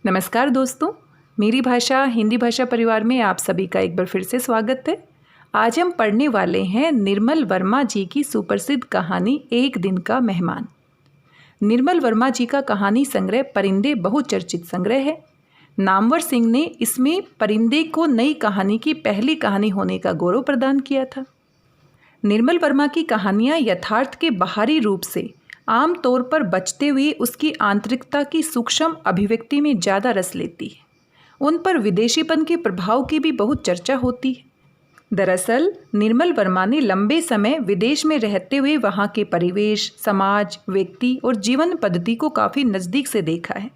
नमस्कार दोस्तों, मेरी भाषा हिंदी भाषा परिवार में आप सभी का एक बार फिर से स्वागत है। आज हम पढ़ने वाले हैं निर्मल वर्मा जी की सुप्रसिद्ध कहानी एक दिन का मेहमान। निर्मल वर्मा जी का कहानी संग्रह परिंदे बहुचर्चित संग्रह है। नामवर सिंह ने इसमें परिंदे को नई कहानी की पहली कहानी होने का गौरव प्रदान किया था। निर्मल वर्मा की कहानियाँ यथार्थ के बाहरी रूप से आम तौर पर बचते हुए उसकी आंतरिकता की सूक्ष्म अभिव्यक्ति में ज़्यादा रस लेती है। उन पर विदेशीपन के प्रभाव की भी बहुत चर्चा होती है। दरअसल निर्मल वर्मा ने लंबे समय विदेश में रहते हुए वहाँ के परिवेश, समाज, व्यक्ति और जीवन पद्धति को काफ़ी नज़दीक से देखा है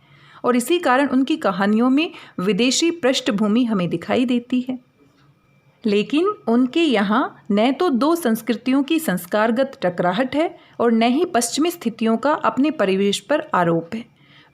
और इसी कारण उनकी कहानियों में विदेशी पृष्ठभूमि हमें दिखाई देती है। लेकिन उनके यहाँ न तो दो संस्कृतियों की संस्कारगत टकराहट है और न ही पश्चिमी स्थितियों का अपने परिवेश पर आरोप है।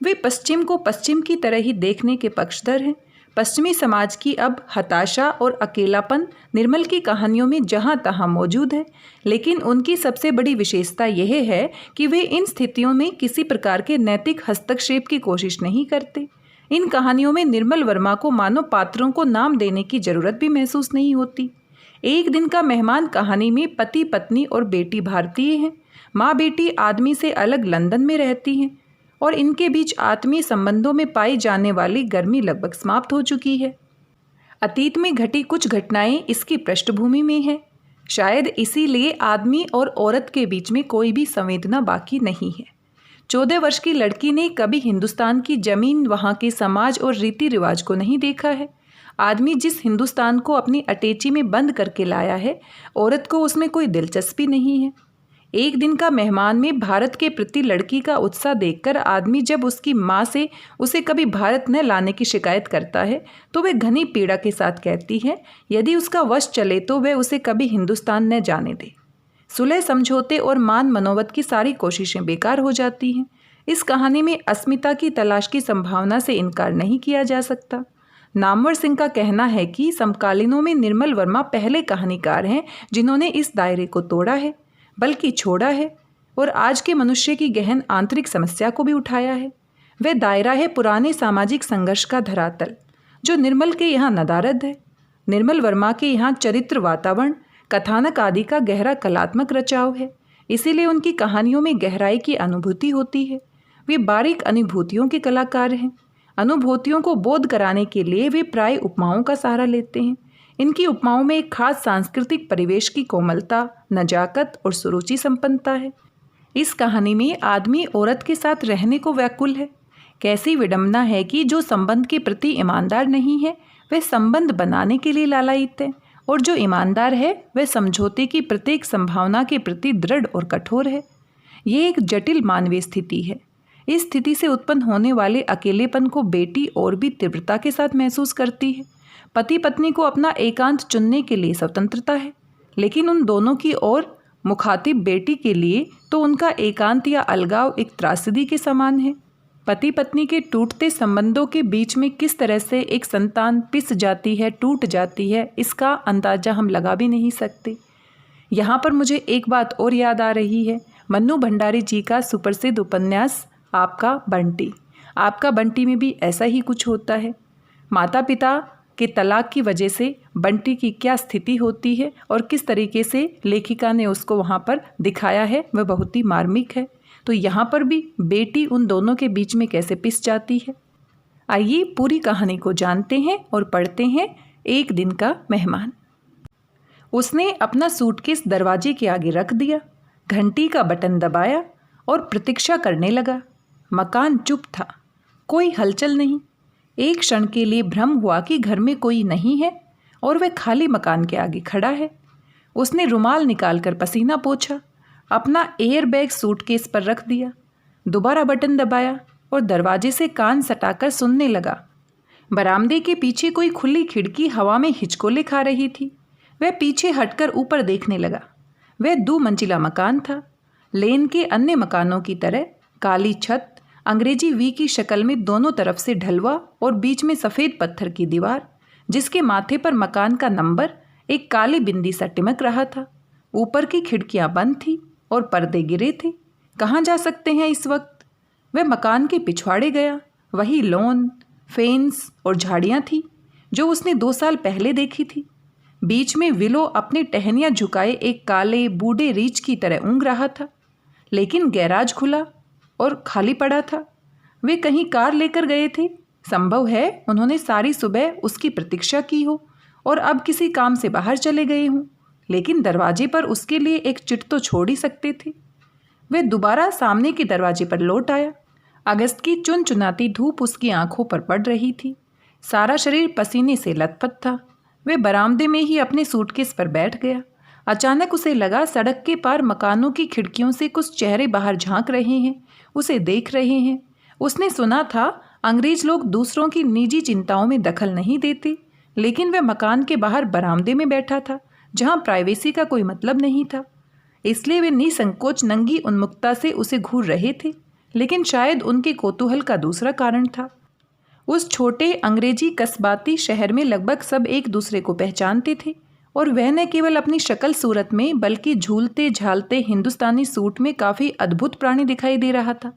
वे पश्चिम को पश्चिम की तरह ही देखने के पक्षधर हैं। पश्चिमी समाज की अब हताशा और अकेलापन निर्मल की कहानियों में जहाँ तहाँ मौजूद है, लेकिन उनकी सबसे बड़ी विशेषता यह है कि वे इन स्थितियों में किसी प्रकार के नैतिक हस्तक्षेप की कोशिश नहीं करते। इन कहानियों में निर्मल वर्मा को मानव पात्रों को नाम देने की जरूरत भी महसूस नहीं होती। एक दिन का मेहमान कहानी में पति, पत्नी और बेटी भारतीय हैं। माँ बेटी आदमी से अलग लंदन में रहती हैं और इनके बीच आत्मीय संबंधों में पाई जाने वाली गर्मी लगभग समाप्त हो चुकी है। अतीत में घटी कुछ घटनाएं इसकी पृष्ठभूमि में हैं। शायद इसीलिए आदमी और औरत के बीच में कोई भी संवेदना बाकी नहीं है। 14 वर्ष की लड़की ने कभी हिंदुस्तान की जमीन, वहाँ के समाज और रीति रिवाज को नहीं देखा है। आदमी जिस हिंदुस्तान को अपनी अटैची में बंद करके लाया है, औरत को उसमें कोई दिलचस्पी नहीं है। एक दिन का मेहमान में भारत के प्रति लड़की का उत्साह देखकर आदमी जब उसकी माँ से उसे कभी भारत न लाने की शिकायत करता है तो वह घनी पीड़ा के साथ कहती है यदि उसका वश चले तो वह उसे कभी हिंदुस्तान न जाने दे। सुलह समझौते और मान मनोवत की सारी कोशिशें बेकार हो जाती हैं। इस कहानी में अस्मिता की तलाश की संभावना से इनकार नहीं किया जा सकता। नामवर सिंह का कहना है कि समकालीनों में निर्मल वर्मा पहले कहानीकार हैं जिन्होंने इस दायरे को तोड़ा है, बल्कि छोड़ा है और आज के मनुष्य की गहन आंतरिक समस्या को भी उठाया है। वह दायरा है पुराने सामाजिक संघर्ष का धरातल, जो निर्मल के यहाँ नदारद है। निर्मल वर्मा के यहाँ चरित्र, वातावरण, कथानक आदि का गहरा कलात्मक रचाव है। इसीलिए उनकी कहानियों में गहराई की अनुभूति होती है। वे बारीक अनुभूतियों के कलाकार हैं। अनुभूतियों को बोध कराने के लिए वे प्राय उपमाओं का सहारा लेते हैं। इनकी उपमाओं में एक खास सांस्कृतिक परिवेश की कोमलता, नजाकत और सुरुचि संपन्नता है। इस कहानी में आदमी औरत के साथ रहने को व्याकुल है। कैसी विडंबना है कि जो संबंध के प्रति ईमानदार नहीं है वह संबंध बनाने के लिए लालायित है, और जो ईमानदार है वह समझौते की प्रत्येक संभावना के प्रति दृढ़ और कठोर है। ये एक जटिल मानवीय स्थिति है। इस स्थिति से उत्पन्न होने वाले अकेलेपन को बेटी और भी तीव्रता के साथ महसूस करती है। पति पत्नी को अपना एकांत चुनने के लिए स्वतंत्रता है, लेकिन उन दोनों की ओर मुखातिब बेटी के लिए तो उनका एकांत या अलगाव एक त्रासदी के समान है। पति पत्नी के टूटते संबंधों के बीच में किस तरह से एक संतान पिस जाती है, टूट जाती है, इसका अंदाजा हम लगा भी नहीं सकते। यहाँ पर मुझे एक बात और याद आ रही है, मन्नू भंडारी जी का सुप्रसिद्ध उपन्यास आपका बंटी। आपका बंटी में भी ऐसा ही कुछ होता है। माता पिता के तलाक की वजह से बंटी की क्या स्थिति होती है और किस तरीके से लेखिका ने उसको वहाँ पर दिखाया है, वह बहुत ही मार्मिक है। तो यहाँ पर भी बेटी उन दोनों के बीच में कैसे पिस जाती है। आइए पूरी कहानी को जानते हैं और पढ़ते हैं। एक दिन का मेहमान। उसने अपना सूटकेस दरवाजे के आगे रख दिया, घंटी का बटन दबाया और प्रतीक्षा करने लगा। मकान चुप था, कोई हलचल नहीं। एक क्षण के लिए भ्रम हुआ कि घर में कोई नहीं है और वह खाली मकान के आगे खड़ा है। उसने रुमाल निकालकर पसीना पोंछा, अपना एयरबैग सूटकेस पर रख दिया, दोबारा बटन दबाया और दरवाजे से कान सटाकर सुनने लगा। बरामदे के पीछे कोई खुली खिड़की हवा में हिचकोले खा रही थी। वह पीछे हटकर ऊपर देखने लगा। वह 2 मंजिला मकान था। लेन के अन्य मकानों की तरह काली छत, अंग्रेजी वी की शक्ल में दोनों तरफ से ढलवा और बीच में सफ़ेद पत्थर की दीवार, जिसके माथे पर मकान का नंबर एक काली बिंदी सा टिमक रहा था। ऊपर की खिड़कियां बंद थी और पर्दे गिरे थे। कहाँ जा सकते हैं इस वक्त? वह मकान के पिछवाड़े गया। वही लॉन, फेंस और झाड़ियाँ थी जो उसने 2 साल पहले देखी थी। बीच में विलो अपने टहनियाँ झुकाए एक काले बूढ़े रीछ की तरह ऊँग रहा था। लेकिन गैराज खुला और खाली पड़ा था। वे कहीं कार लेकर गए थे। संभव है उन्होंने सारी सुबह उसकी प्रतीक्षा की हो और अब किसी काम से बाहर चले गए हों, लेकिन दरवाजे पर उसके लिए एक चिट तो छोड़ ही सकते थे। वे दोबारा सामने के दरवाजे पर लौट आया। अगस्त की चुनचुनाती धूप उसकी आंखों पर पड़ रही थी। सारा शरीर पसीने से लथपथ था। वे बरामदे में ही अपने सूटकेस पर बैठ गया। अचानक उसे लगा सड़क के पार मकानों की खिड़कियों से कुछ चेहरे बाहर झांक रहे हैं, उसे देख रहे हैं। उसने सुना था अंग्रेज लोग दूसरों की निजी चिंताओं में दखल नहीं देते, लेकिन वह मकान के बाहर बरामदे में बैठा था जहां प्राइवेसी का कोई मतलब नहीं था। इसलिए वे निसंकोच नंगी उन्मुक्ता से उसे घूर रहे थे, लेकिन शायद उनके कौतूहल का दूसरा कारण था। उस छोटे अंग्रेजी कस्बाती शहर में लगभग सब एक दूसरे को पहचानते थे और वह न केवल अपनी शक्ल सूरत में बल्कि झूलते झालते हिंदुस्तानी सूट में काफ़ी अद्भुत प्राणी दिखाई दे रहा था।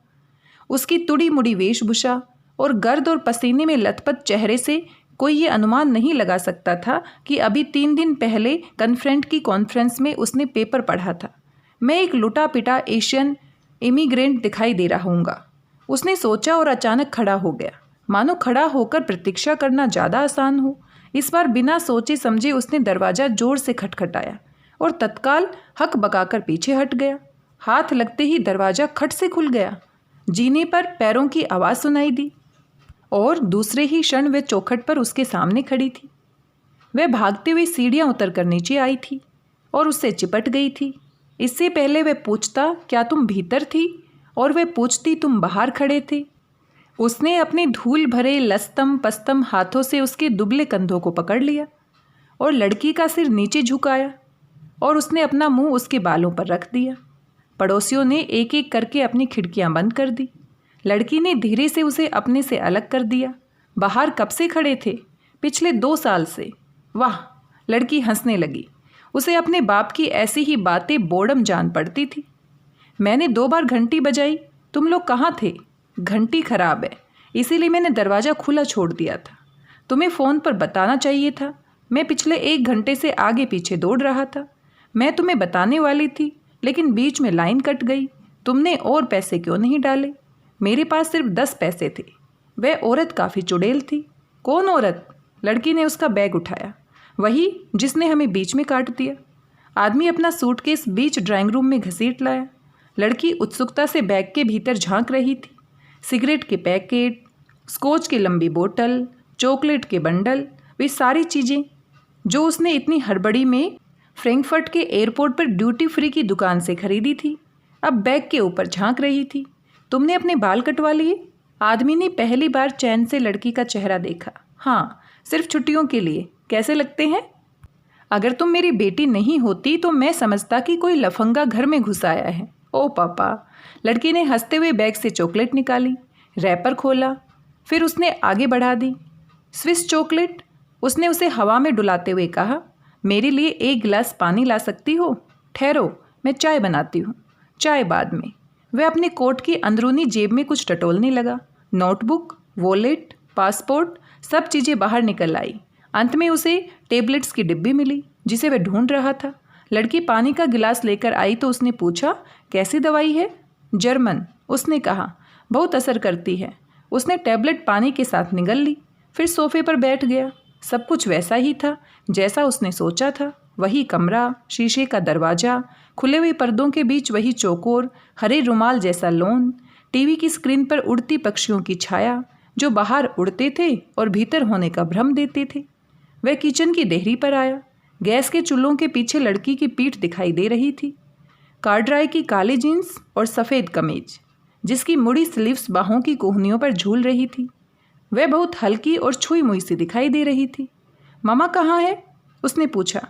उसकी तुड़ी मुड़ी वेशभूषा और गर्द और पसीने में लथपथ चेहरे से कोई ये अनुमान नहीं लगा सकता था कि अभी 3 दिन पहले कन्फ्रेंट की कॉन्फ्रेंस में उसने पेपर पढ़ा था, मैं एक लुटा पिटा एशियन इमिग्रेंट दिखाई दे रहा हूँगा। उसने सोचा और अचानक खड़ा हो गया, मानो खड़ा होकर प्रतीक्षा करना ज़्यादा आसान हो। इस बार बिना सोचे समझे उसने दरवाज़ा जोर से खटखटाया और तत्काल हक बकाकर पीछे हट गया। हाथ लगते ही दरवाज़ा खट से खुल गया। जीने पर पैरों की आवाज़ सुनाई दी और दूसरे ही क्षण वह चौखट पर उसके सामने खड़ी थी। वह भागते हुए सीढ़ियाँ उतरकर नीचे आई थी और उससे चिपट गई थी। इससे पहले वह पूछता क्या तुम भीतर थी और वह पूछती तुम बाहर खड़े थे। उसने अपने धूल भरे लस्तम पस्तम हाथों से उसके दुबले कंधों को पकड़ लिया और लड़की का सिर नीचे झुकाया और उसने अपना मुंह उसके बालों पर रख दिया। पड़ोसियों ने एक एक करके अपनी खिड़कियां बंद कर दी। लड़की ने धीरे से उसे अपने से अलग कर दिया। बाहर कब से खड़े थे? पिछले 2 साल से। वाह! लड़की हंसने लगी। उसे अपने बाप की ऐसी ही बातें बोड़म जान पड़ती थी। मैंने 2 बार घंटी बजाई, तुम लोग कहाँ थे? घंटी खराब है, इसीलिए मैंने दरवाज़ा खुला छोड़ दिया था। तुम्हें फ़ोन पर बताना चाहिए था। मैं पिछले 1 घंटे से आगे पीछे दौड़ रहा था। मैं तुम्हें बताने वाली थी, लेकिन बीच में लाइन कट गई। तुमने और पैसे क्यों नहीं डाले? मेरे पास सिर्फ 10 पैसे थे। वह औरत काफ़ी चुड़ैल थी। कौन औरत? लड़की ने उसका बैग उठाया। वही जिसने हमें बीच में काट दिया। आदमी अपना सूटकेस बीच ड्राइंग रूम में घसीट लाया। लड़की उत्सुकता से बैग के भीतर झांक रही थी। सिगरेट के पैकेट, स्कॉच की लंबी बोतल, चॉकलेट के बंडल, वे सारी चीज़ें जो उसने इतनी हड़बड़ी में फ्रैंकफर्ट के एयरपोर्ट पर ड्यूटी फ्री की दुकान से खरीदी थी, अब बैग के ऊपर झांक रही थी। तुमने अपने बाल कटवा लिए? आदमी ने पहली बार चैन से लड़की का चेहरा देखा। हाँ, सिर्फ छुट्टियों के लिए। कैसे लगते हैं? अगर तुम मेरी बेटी नहीं होती तो मैं समझता कि कोई लफंगा घर में घुस आया है। ओ पापा! लड़की ने हंसते हुए बैग से चॉकलेट निकाली, रैपर खोला, फिर उसने आगे बढ़ा दी। Swiss chocolate? उसने उसे हवा में डुलाते हुए कहा। मेरे लिए 1 गिलास पानी ला सकती हो? ठहरो, मैं चाय बनाती हूँ। चाय बाद में। वह अपने कोट की अंदरूनी जेब में कुछ टटोलने लगा। नोटबुक, वॉलेट, पासपोर्ट, सब चीज़ें बाहर निकल आई। अंत में उसे टेबलेट्स की डिब्बी मिली जिसे वह ढूंढ रहा था। लड़की पानी का गिलास लेकर आई तो उसने पूछा, कैसी दवाई है? जर्मन, उसने कहा। बहुत असर करती है। उसने टैबलेट पानी के साथ निगल ली, फिर सोफे पर बैठ गया। सब कुछ वैसा ही था जैसा उसने सोचा था। वही कमरा, शीशे का दरवाज़ा, खुले हुए पर्दों के बीच वही चौकोर, हरे रुमाल जैसा लॉन, टीवी की स्क्रीन पर उड़ती पक्षियों की छाया जो बाहर उड़ते थे और भीतर होने का भ्रम देते थे। वह किचन की देहरी पर आया। गैस के चूल्हों के पीछे लड़की की पीठ दिखाई दे रही थी। कार्डराय की काली जीन्स और सफ़ेद कमीज जिसकी मुड़ी स्लीव्स बाहों की कोहनियों पर झूल रही थी। वह बहुत हल्की और छुई मुई सी दिखाई दे रही थी। मामा कहाँ है? उसने पूछा।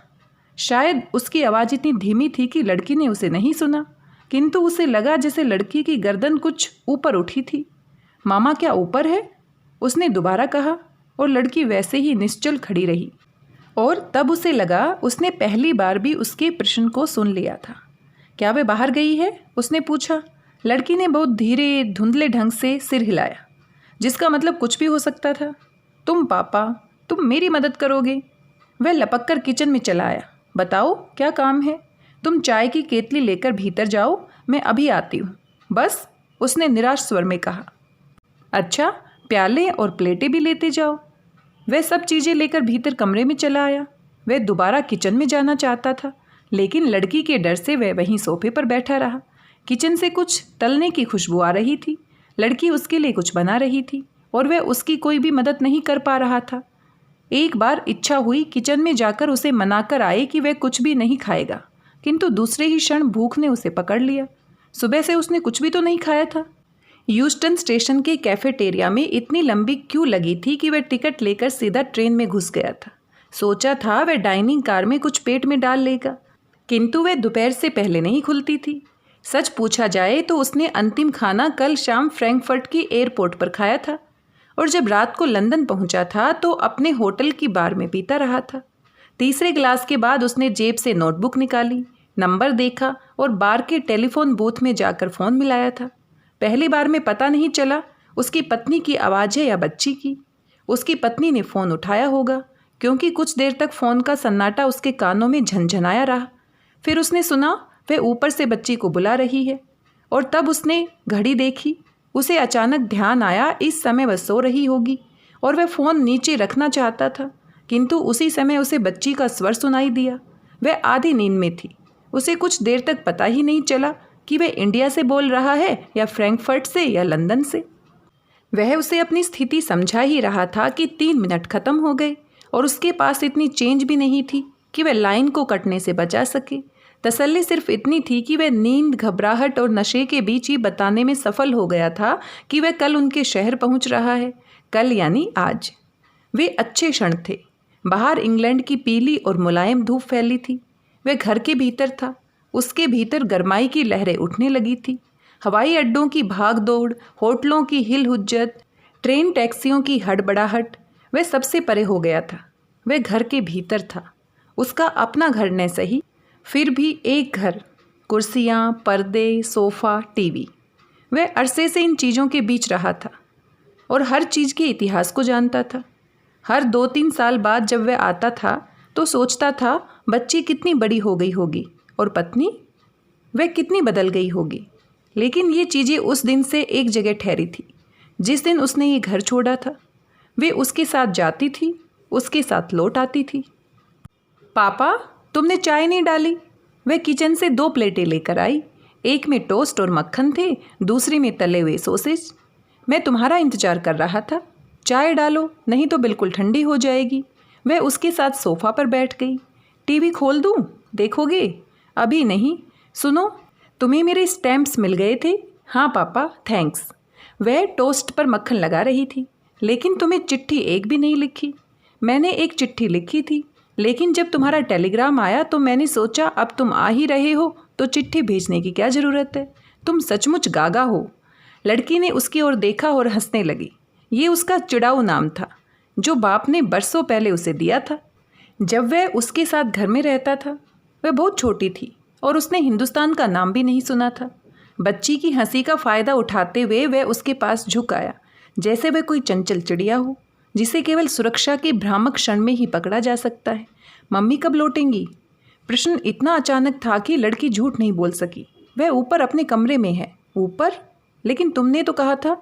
शायद उसकी आवाज़ इतनी धीमी थी कि लड़की ने उसे नहीं सुना, किंतु उसे लगा जैसे लड़की की गर्दन कुछ ऊपर उठी थी। मामा क्या ऊपर है? उसने दोबारा कहा और लड़की वैसे ही निश्चल खड़ी रही। और तब उसे लगा उसने पहली बार भी उसके प्रश्न को सुन लिया था। क्या वह बाहर गई है? उसने पूछा। लड़की ने बहुत धीरे धुंधले ढंग से सिर हिलाया। जिसका मतलब कुछ भी हो सकता था। तुम पापा, तुम मेरी मदद करोगे? वह लपक कर किचन में चला आया। बताओ क्या काम है? तुम चाय की केतली लेकर भीतर जाओ, मैं अभी आती हूँ। बस, उसने निराश स्वर में कहा। अच्छा, प्याले और प्लेटें भी लेते जाओ। वह सब चीज़ें लेकर भीतर कमरे में चला आया। वह दोबारा किचन में जाना चाहता था, लेकिन लड़की के डर से वह वहीं सोफे पर बैठा रहा। किचन से कुछ तलने की खुशबू आ रही थी। लड़की उसके लिए कुछ बना रही थी और वह उसकी कोई भी मदद नहीं कर पा रहा था। एक बार इच्छा हुई किचन में जाकर उसे मनाकर आए कि वह कुछ भी नहीं खाएगा, किंतु दूसरे ही क्षण भूख ने उसे पकड़ लिया। सुबह से उसने कुछ भी तो नहीं खाया था। ह्यूस्टन स्टेशन के कैफेटेरिया में इतनी लंबी क्यू लगी थी कि वह टिकट लेकर सीधा ट्रेन में घुस गया था। सोचा था वह डाइनिंग कार में कुछ पेट में डाल लेगा, किंतु वह दोपहर से पहले नहीं खुलती थी। सच पूछा जाए तो उसने अंतिम खाना कल शाम फ्रैंकफर्ट की एयरपोर्ट पर खाया था और जब रात को लंदन पहुंचा था तो अपने होटल की बार में पीता रहा था। तीसरे गिलास के बाद उसने जेब से नोटबुक निकाली, नंबर देखा और बार के टेलीफोन बूथ में जाकर फ़ोन मिलाया था। पहली बार में पता नहीं चला उसकी पत्नी की आवाज़ है या बच्ची की। उसकी पत्नी ने फ़ोन उठाया होगा, क्योंकि कुछ देर तक फ़ोन का सन्नाटा उसके कानों में झनझनाया रहा। फिर उसने सुना वह ऊपर से बच्ची को बुला रही है और तब उसने घड़ी देखी। उसे अचानक ध्यान आया इस समय वह सो रही होगी और वह फ़ोन नीचे रखना चाहता था, किंतु उसी समय उसे बच्ची का स्वर सुनाई दिया। वह आधी नींद में थी। उसे कुछ देर तक पता ही नहीं चला कि वह इंडिया से बोल रहा है या फ्रैंकफर्ट से या लंदन से। वह उसे अपनी स्थिति समझा ही रहा था कि 3 मिनट खत्म हो गए और उसके पास इतनी चेंज भी नहीं थी कि वह लाइन को कटने से बचा सके। तसल्ली सिर्फ इतनी थी कि वह नींद, घबराहट और नशे के बीच ही बताने में सफल हो गया था कि वह कल उनके शहर पहुंच रहा है। कल यानी आज। वे अच्छे क्षण थे। बाहर इंग्लैंड की पीली और मुलायम धूप फैली थी। वह घर के भीतर था। उसके भीतर गरमाई की लहरें उठने लगी थी। हवाई अड्डों की भाग दौड़, होटलों की हिल हुज्जत, ट्रेन टैक्सियों की हड़बड़ाहट, वह सबसे परे हो गया था। वह घर के भीतर था। उसका अपना घर न सही, फिर भी एक घर, कुर्सियाँ, पर्दे, सोफ़ा, टीवी। वह अरसे से इन चीज़ों के बीच रहा था और हर चीज़ के इतिहास को जानता था। हर 2-3 साल बाद जब वह आता था तो सोचता था बच्ची कितनी बड़ी हो गई होगी और पत्नी, वह कितनी बदल गई होगी। लेकिन ये चीज़ें उस दिन से एक जगह ठहरी थी, जिस दिन उसने ये घर छोड़ा था। वे उसके साथ जाती थी, उसके साथ लौट आती थी। पापा, तुमने चाय नहीं डाली? वह किचन से 2 प्लेटें लेकर आई। एक में टोस्ट और मक्खन थे, दूसरी में तले हुए सॉसेज। मैं तुम्हारा इंतजार कर रहा था। चाय डालो, नहीं तो बिल्कुल ठंडी हो जाएगी। वह उसके साथ सोफ़ा पर बैठ गई। टीवी खोल दूँ? देखोगे? अभी नहीं। सुनो, तुम्हें मेरे स्टैम्प्स मिल गए थे? हाँ पापा, थैंक्स। वह टोस्ट पर मक्खन लगा रही थी। लेकिन तुम्हें चिट्ठी एक भी नहीं लिखी। मैंने एक चिट्ठी लिखी थी, लेकिन जब तुम्हारा टेलीग्राम आया तो मैंने सोचा अब तुम आ ही रहे हो तो चिट्ठी भेजने की क्या ज़रूरत है। तुम सचमुच गागा हो। लड़की ने उसकी ओर देखा और हंसने लगी। ये उसका चिड़ाऊ नाम था, जो बाप ने बरसों पहले उसे दिया था। जब वह उसके साथ घर में रहता था, वह बहुत छोटी थी और उसने हिंदुस्तान का नाम भी नहीं सुना था। बच्ची की हंसी का फ़ायदा उठाते हुए वह उसके पास झुक आया, जैसे वह कोई चंचल चिड़िया हो जिसे केवल सुरक्षा के भ्रामक क्षण में ही पकड़ा जा सकता है। मम्मी कब लौटेंगी? प्रश्न इतना अचानक था कि लड़की झूठ नहीं बोल सकी। वह ऊपर अपने कमरे में है। ऊपर? लेकिन तुमने तो कहा था।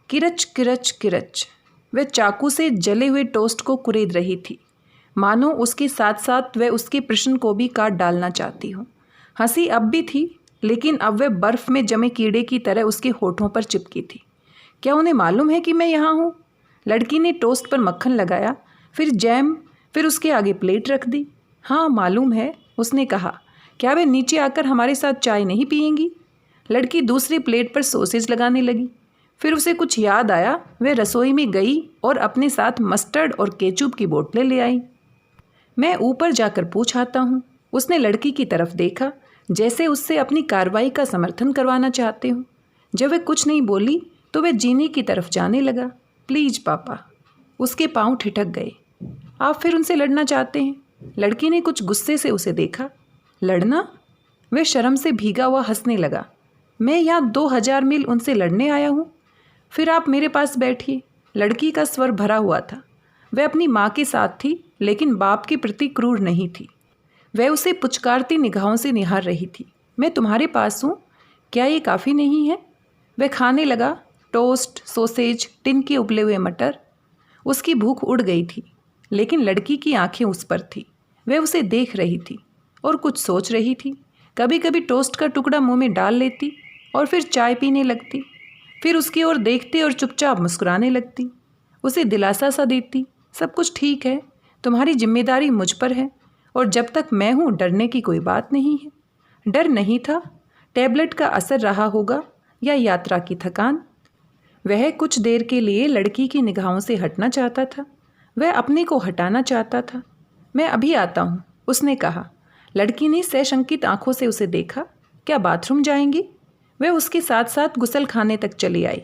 किरच किरच किरच। वह चाकू से जले हुए टोस्ट को कुरेद रही थी, मानो उसके साथ साथ वह उसके प्रश्न को भी काट डालना चाहती हो। हंसी अब भी थी, लेकिन अब वह बर्फ में जमे कीड़े की तरह उसके होठों पर चिपकी थी। क्या उन्हें मालूम है कि मैं यहाँ हूँ? लड़की ने टोस्ट पर मक्खन लगाया, फिर जैम, फिर उसके आगे प्लेट रख दी। हाँ मालूम है, उसने कहा। क्या वे नीचे आकर हमारे साथ चाय नहीं पिएंगी? लड़की दूसरी प्लेट पर सॉसेज लगाने लगी। फिर उसे कुछ याद आया। वह रसोई में गई और अपने साथ मस्टर्ड और केचुप की बोतलें ले आई। मैं ऊपर जाकर पूछ आता हूँ। उसने लड़की की तरफ देखा, जैसे उससे अपनी कार्रवाई का समर्थन करवाना चाहते हो। जब वह कुछ नहीं बोली तो वह जीने की तरफ जाने लगा। प्लीज़ पापा। उसके पाँव ठिठक गए। आप फिर उनसे लड़ना चाहते हैं? लड़की ने कुछ गुस्से से उसे देखा। लड़ना? वह शर्म से भीगा हुआ हंसने लगा। मैं यहाँ 2000 मील उनसे लड़ने आया हूँ? फिर आप मेरे पास बैठिए। लड़की का स्वर भरा हुआ था। वह अपनी माँ के साथ थी, लेकिन बाप के प्रति क्रूर नहीं थी। वह उसे पुचकारती निगाहों से निहार रही थी। मैं तुम्हारे पास हूँ, क्या ये काफ़ी नहीं है? वह खाने लगा, टोस्ट, सोसेज, टिन के उबले हुए मटर। उसकी भूख उड़ गई थी, लेकिन लड़की की आंखें उस पर थी। वह उसे देख रही थी और कुछ सोच रही थी। कभी कभी टोस्ट का टुकड़ा मुंह में डाल लेती और फिर चाय पीने लगती। फिर उसकी ओर देखती और चुपचाप मुस्कुराने लगती। उसे दिलासा सा देती, सब कुछ ठीक है, तुम्हारी जिम्मेदारी मुझ पर है और जब तक मैं हूँ डरने की कोई बात नहीं है। डर नहीं था, टैबलेट का असर रहा होगा या यात्रा की थकान। वह कुछ देर के लिए लड़की की निगाहों से हटना चाहता था। वह अपने को हटाना चाहता था। मैं अभी आता हूँ, उसने कहा। लड़की ने सशंकित आंखों से उसे देखा। क्या बाथरूम जाएंगी? वह उसके साथ साथ गुसलखाने तक चली आई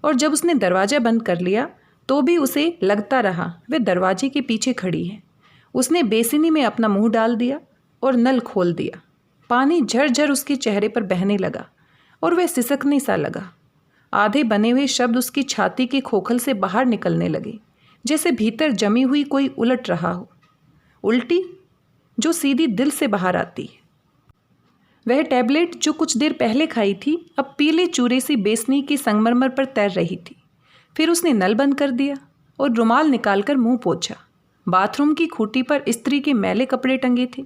और जब उसने दरवाज़ा बंद कर लिया तो भी उसे लगता रहा वह दरवाजे के पीछे खड़ी है। उसने बेसिनी में अपना मुंह डाल दिया और नल खोल दिया। पानी झरझर उसके चेहरे पर बहने लगा और वह सिसकने सा लगा। आधे बने हुए शब्द उसकी छाती के खोखल से बाहर निकलने लगे, जैसे भीतर जमी हुई कोई उलट रहा हो। उल्टी जो सीधी दिल से बाहर आती है। वह टैबलेट जो कुछ देर पहले खाई थी अब पीले चूरे सी बेसनी की संगमरमर पर तैर रही थी। फिर उसने नल बंद कर दिया और रुमाल निकालकर मुंह पोंछा। बाथरूम की खूंटी पर स्त्री के मैले कपड़े टंगे थे।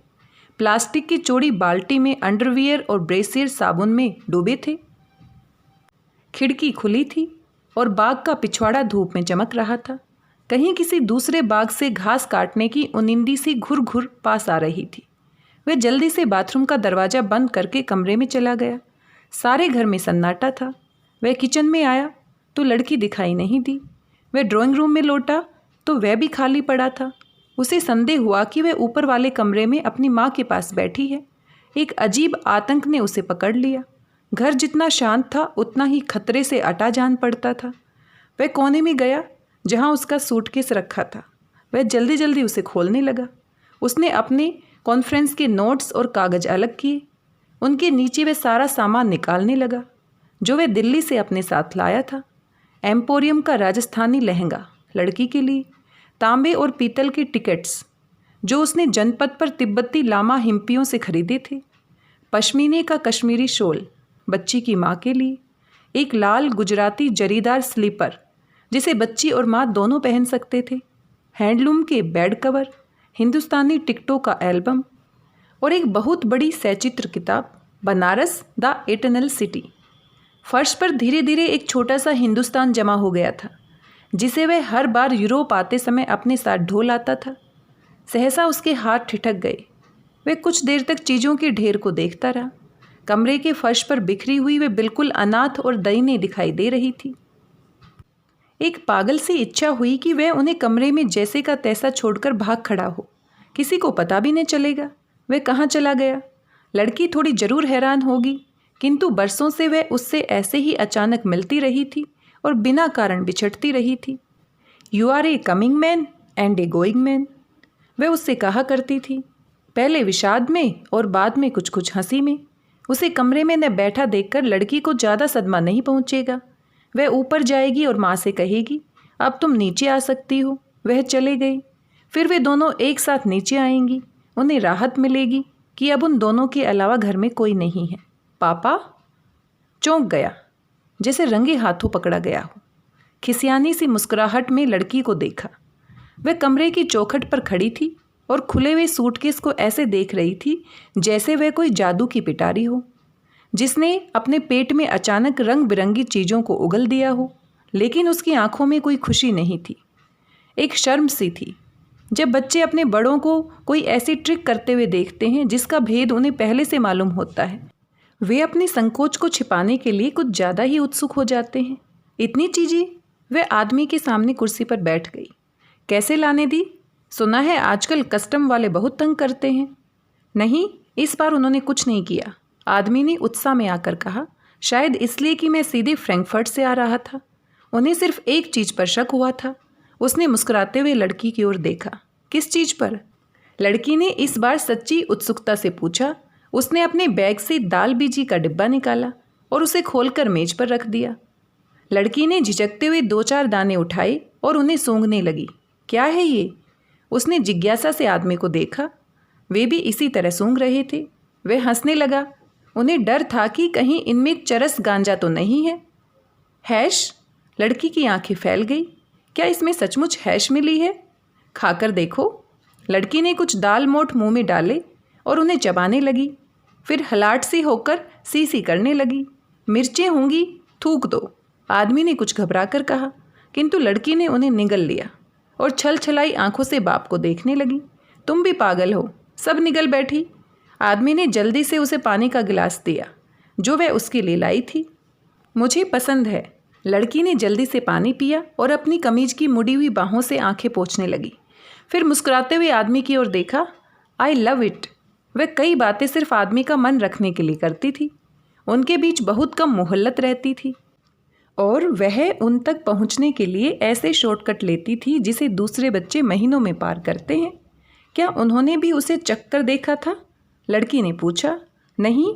प्लास्टिक की चौड़ी बाल्टी में अंडरवियर और ब्रेसियर साबुन में डूबे थे। खिड़की खुली थी और बाग का पिछवाड़ा धूप में चमक रहा था। कहीं किसी दूसरे बाग से घास काटने की उनिंदी सी घुर घुर पास आ रही थी। वह जल्दी से बाथरूम का दरवाज़ा बंद करके कमरे में चला गया। सारे घर में सन्नाटा था। वह किचन में आया तो लड़की दिखाई नहीं दी। वह ड्राइंग रूम में लौटा तो वह भी खाली पड़ा था। उसे संदेह हुआ कि वह ऊपर वाले कमरे में अपनी माँ के पास बैठी है। एक अजीब आतंक ने उसे पकड़ लिया। घर जितना शांत था उतना ही खतरे से अटा जान पड़ता था। वह कोने में गया जहाँ उसका सूटकेस रखा था। वह जल्दी जल्दी उसे खोलने लगा। उसने अपने कॉन्फ्रेंस के नोट्स और कागज़ अलग किए। उनके नीचे वह सारा सामान निकालने लगा जो वह दिल्ली से अपने साथ लाया था। एम्पोरियम का राजस्थानी लहंगा लड़की के लिए, तांबे और पीतल के टिकट्स जो उसने जनपद पर तिब्बती लामा हिम्पियों से खरीदे थे, पश्मीने का कश्मीरी शॉल बच्ची की माँ के लिए, एक लाल गुजराती जरीदार स्लीपर जिसे बच्ची और माँ दोनों पहन सकते थे, हैंडलूम के बेड कवर, हिंदुस्तानी टिकटों का एल्बम और एक बहुत बड़ी सचित्र किताब बनारस द एटर्नल सिटी। फर्श पर धीरे धीरे एक छोटा सा हिंदुस्तान जमा हो गया था जिसे वह हर बार यूरोप आते समय अपने साथ ढो लाता था। सहसा उसके हाथ ठिठक गए। वह कुछ देर तक चीज़ों के ढेर को देखता रहा। कमरे के फर्श पर बिखरी हुई वे बिल्कुल अनाथ और दयनीय दिखाई दे रही थी। एक पागल सी इच्छा हुई कि वह उन्हें कमरे में जैसे का तैसा छोड़कर भाग खड़ा हो। किसी को पता भी नहीं चलेगा वह कहाँ चला गया। लड़की थोड़ी जरूर हैरान होगी, किंतु बरसों से वह उससे ऐसे ही अचानक मिलती रही थी और बिना कारण बिछड़ती रही थी। You are a coming man and a going man, वह उससे कहा करती थी, पहले विषाद में और बाद में कुछ कुछ हंसी में। उसे कमरे में न बैठा देखकर लड़की को ज़्यादा सदमा नहीं पहुँचेगा। वह ऊपर जाएगी और माँ से कहेगी, अब तुम नीचे आ सकती हो। वह चले गई। फिर वे दोनों एक साथ नीचे आएंगी। उन्हें राहत मिलेगी कि अब उन दोनों के अलावा घर में कोई नहीं है। पापा चौंक गया, जैसे रंगे हाथों पकड़ा गया हो। खिसियानी सी मुस्कुराहट में लड़की को देखा। वह कमरे की चौखट पर खड़ी थी और खुले हुए सूटकेस को ऐसे देख रही थी जैसे वह कोई जादू की पिटारी हो जिसने अपने पेट में अचानक रंग बिरंगी चीज़ों को उगल दिया हो। लेकिन उसकी आंखों में कोई खुशी नहीं थी, एक शर्म सी थी। जब बच्चे अपने बड़ों को कोई ऐसी ट्रिक करते हुए देखते हैं जिसका भेद उन्हें पहले से मालूम होता है, वे अपने संकोच को छिपाने के लिए कुछ ज़्यादा ही उत्सुक हो जाते हैं। इतनी चीज़ें। वह आदमी के सामने कुर्सी पर बैठ गई। कैसे लाने दी? सुना है आजकल कस्टम वाले बहुत तंग करते हैं। नहीं, इस बार उन्होंने कुछ नहीं किया, आदमी ने उत्साह में आकर कहा। शायद इसलिए कि मैं सीधे फ्रैंकफर्ट से आ रहा था। उन्हें सिर्फ एक चीज़ पर शक हुआ था। उसने मुस्कुराते हुए लड़की की ओर देखा। किस चीज़ पर? लड़की ने इस बार सच्ची उत्सुकता से पूछा। उसने अपने बैग से दाल बीजी का डिब्बा निकाला और उसे खोलकर मेज पर रख दिया। लड़की ने झिझकते हुए 2-4 दाने उठाए और उन्हें सूंघने लगी। क्या है ये? उसने जिज्ञासा से आदमी को देखा। वे भी इसी तरह सूंघ रहे थे। वह हंसने लगा। उन्हें डर था कि कहीं इनमें चरस गांजा तो नहीं है। हैश? लड़की की आंखें फैल गई। क्या इसमें सचमुच हैश मिली है? खाकर देखो। लड़की ने कुछ दाल मोठ मुंह में डाले और उन्हें चबाने लगी। फिर हलाट सी होकर सी सी करने लगी। मिर्चें होंगी, थूक दो, आदमी ने कुछ घबरा कर कहा, किंतु लड़की ने उन्हें निगल लिया और छल छलाई आंखों से बाप को देखने लगी। तुम भी पागल हो, सब निगल बैठी। आदमी ने जल्दी से उसे पानी का गिलास दिया जो वह उसके लिए लाई थी। मुझे पसंद है। लड़की ने जल्दी से पानी पिया और अपनी कमीज की मुड़ी हुई बाहों से आंखें पोंछने लगी। फिर मुस्कुराते हुए आदमी की ओर देखा। I love it. वह कई बातें सिर्फ आदमी का मन रखने के लिए करती थी। उनके बीच बहुत कम मोहल्लत रहती थी और वह उन तक पहुंचने के लिए ऐसे शॉर्टकट लेती थी जिसे दूसरे बच्चे महीनों में पार करते हैं। क्या उन्होंने भी उसे चक्कर देखा था? लड़की ने पूछा। नहीं,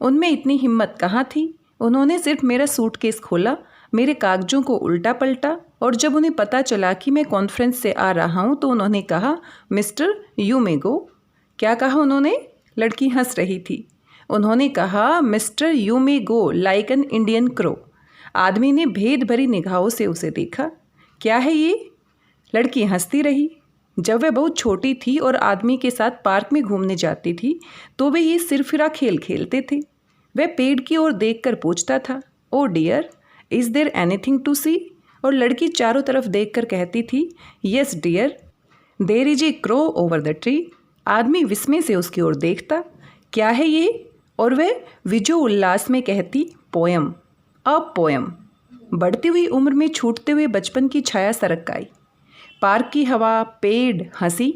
उनमें इतनी हिम्मत कहाँ थी। उन्होंने सिर्फ मेरा सूटकेस खोला, मेरे कागजों को उल्टा पलटा और जब उन्हें पता चला कि मैं कॉन्फ्रेंस से आ रहा हूँ तो उन्होंने कहा, मिस्टर यू मे गो। क्या कहा उन्होंने? लड़की हंस रही थी। उन्होंने कहा, mister you may go like an Indian crow. आदमी ने भेद भरी निगाहों से उसे देखा। क्या है ये? लड़की हंसती रही। जब वह बहुत छोटी थी और आदमी के साथ पार्क में घूमने जाती थी तो वे ये सिरफिरा खेल खेलते थे। वह पेड़ की ओर देखकर पूछता था, oh dear, is there anything to see? और लड़की चारों तरफ देखकर कहती थी, yes dear, there is a crow over the tree. आदमी विस्मय से उसकी ओर देखता। क्या है ये? और वह विजो उल्लास में कहती, पोयम, अ पोयम। बढ़ती हुई उम्र में छूटते हुए बचपन की छाया सरक आई। पार्क की हवा, पेड़, हंसी।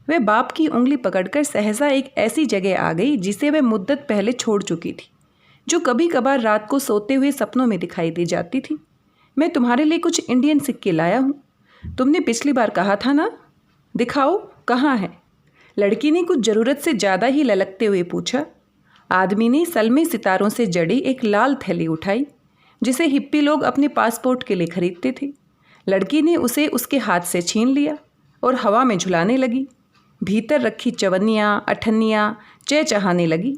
वह बाप की उंगली पकड़कर सहसा एक ऐसी जगह आ गई जिसे वह मुद्दत पहले छोड़ चुकी थी, जो कभी कभार रात को सोते हुए सपनों में दिखाई दे जाती थी। मैं तुम्हारे लिए कुछ इंडियन सिक्के लाया हूँ। तुमने पिछली बार कहा था ना? दिखाओ, कहाँ है? लड़की ने कुछ ज़रूरत से ज़्यादा ही ललकते हुए पूछा। आदमी ने सलमे सितारों से जड़ी एक लाल थैली उठाई जिसे हिप्पी लोग अपने पासपोर्ट के लिए खरीदते थे। लड़की ने उसे उसके हाथ से छीन लिया और हवा में झुलाने लगी। भीतर रखी चवन्नियाँ, अठन्नियाँ चहचहाने लगी।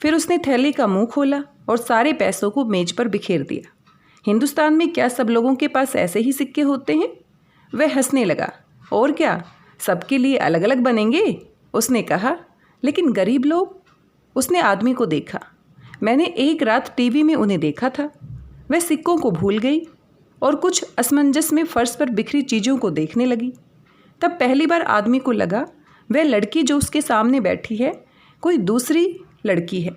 फिर उसने थैली का मुंह खोला और सारे पैसों को मेज पर बिखेर दिया। हिंदुस्तान में क्या सब लोगों के पास ऐसे ही सिक्के होते हैं? वह हंसने लगा। और क्या, सबके लिए अलग अलग बनेंगे? उसने कहा। लेकिन गरीब लोग? उसने आदमी को देखा। मैंने एक रात टीवी में उन्हें देखा था। वह सिक्कों को भूल गई और कुछ असमंजस में फर्श पर बिखरी चीज़ों को देखने लगी। तब पहली बार आदमी को लगा वह लड़की जो उसके सामने बैठी है कोई दूसरी लड़की है।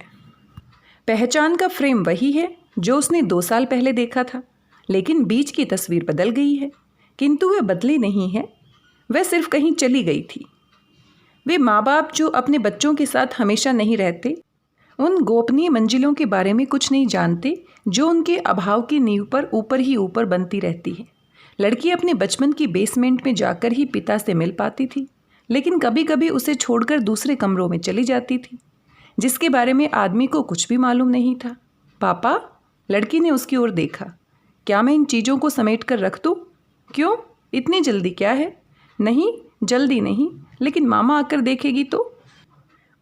पहचान का फ्रेम वही है जो उसने 2 साल पहले देखा था, लेकिन बीच की तस्वीर बदल गई है। किंतु वह बदली नहीं है, वह सिर्फ कहीं चली गई थी। वे माँ बाप जो अपने बच्चों के साथ हमेशा नहीं रहते, उन गोपनीय मंजिलों के बारे में कुछ नहीं जानते जो उनके अभाव की नींव पर ऊपर ही ऊपर बनती रहती है। लड़की अपने बचपन की बेसमेंट में जाकर ही पिता से मिल पाती थी, लेकिन कभी कभी उसे छोड़कर दूसरे कमरों में चली जाती थी जिसके बारे में आदमी को कुछ भी मालूम नहीं था। पापा? लड़की ने उसकी ओर देखा। क्या मैं इन चीज़ों को समेट कर रख दूँ? क्यों, इतनी जल्दी क्या है? नहीं, जल्दी नहीं, लेकिन मामा आकर देखेगी तो?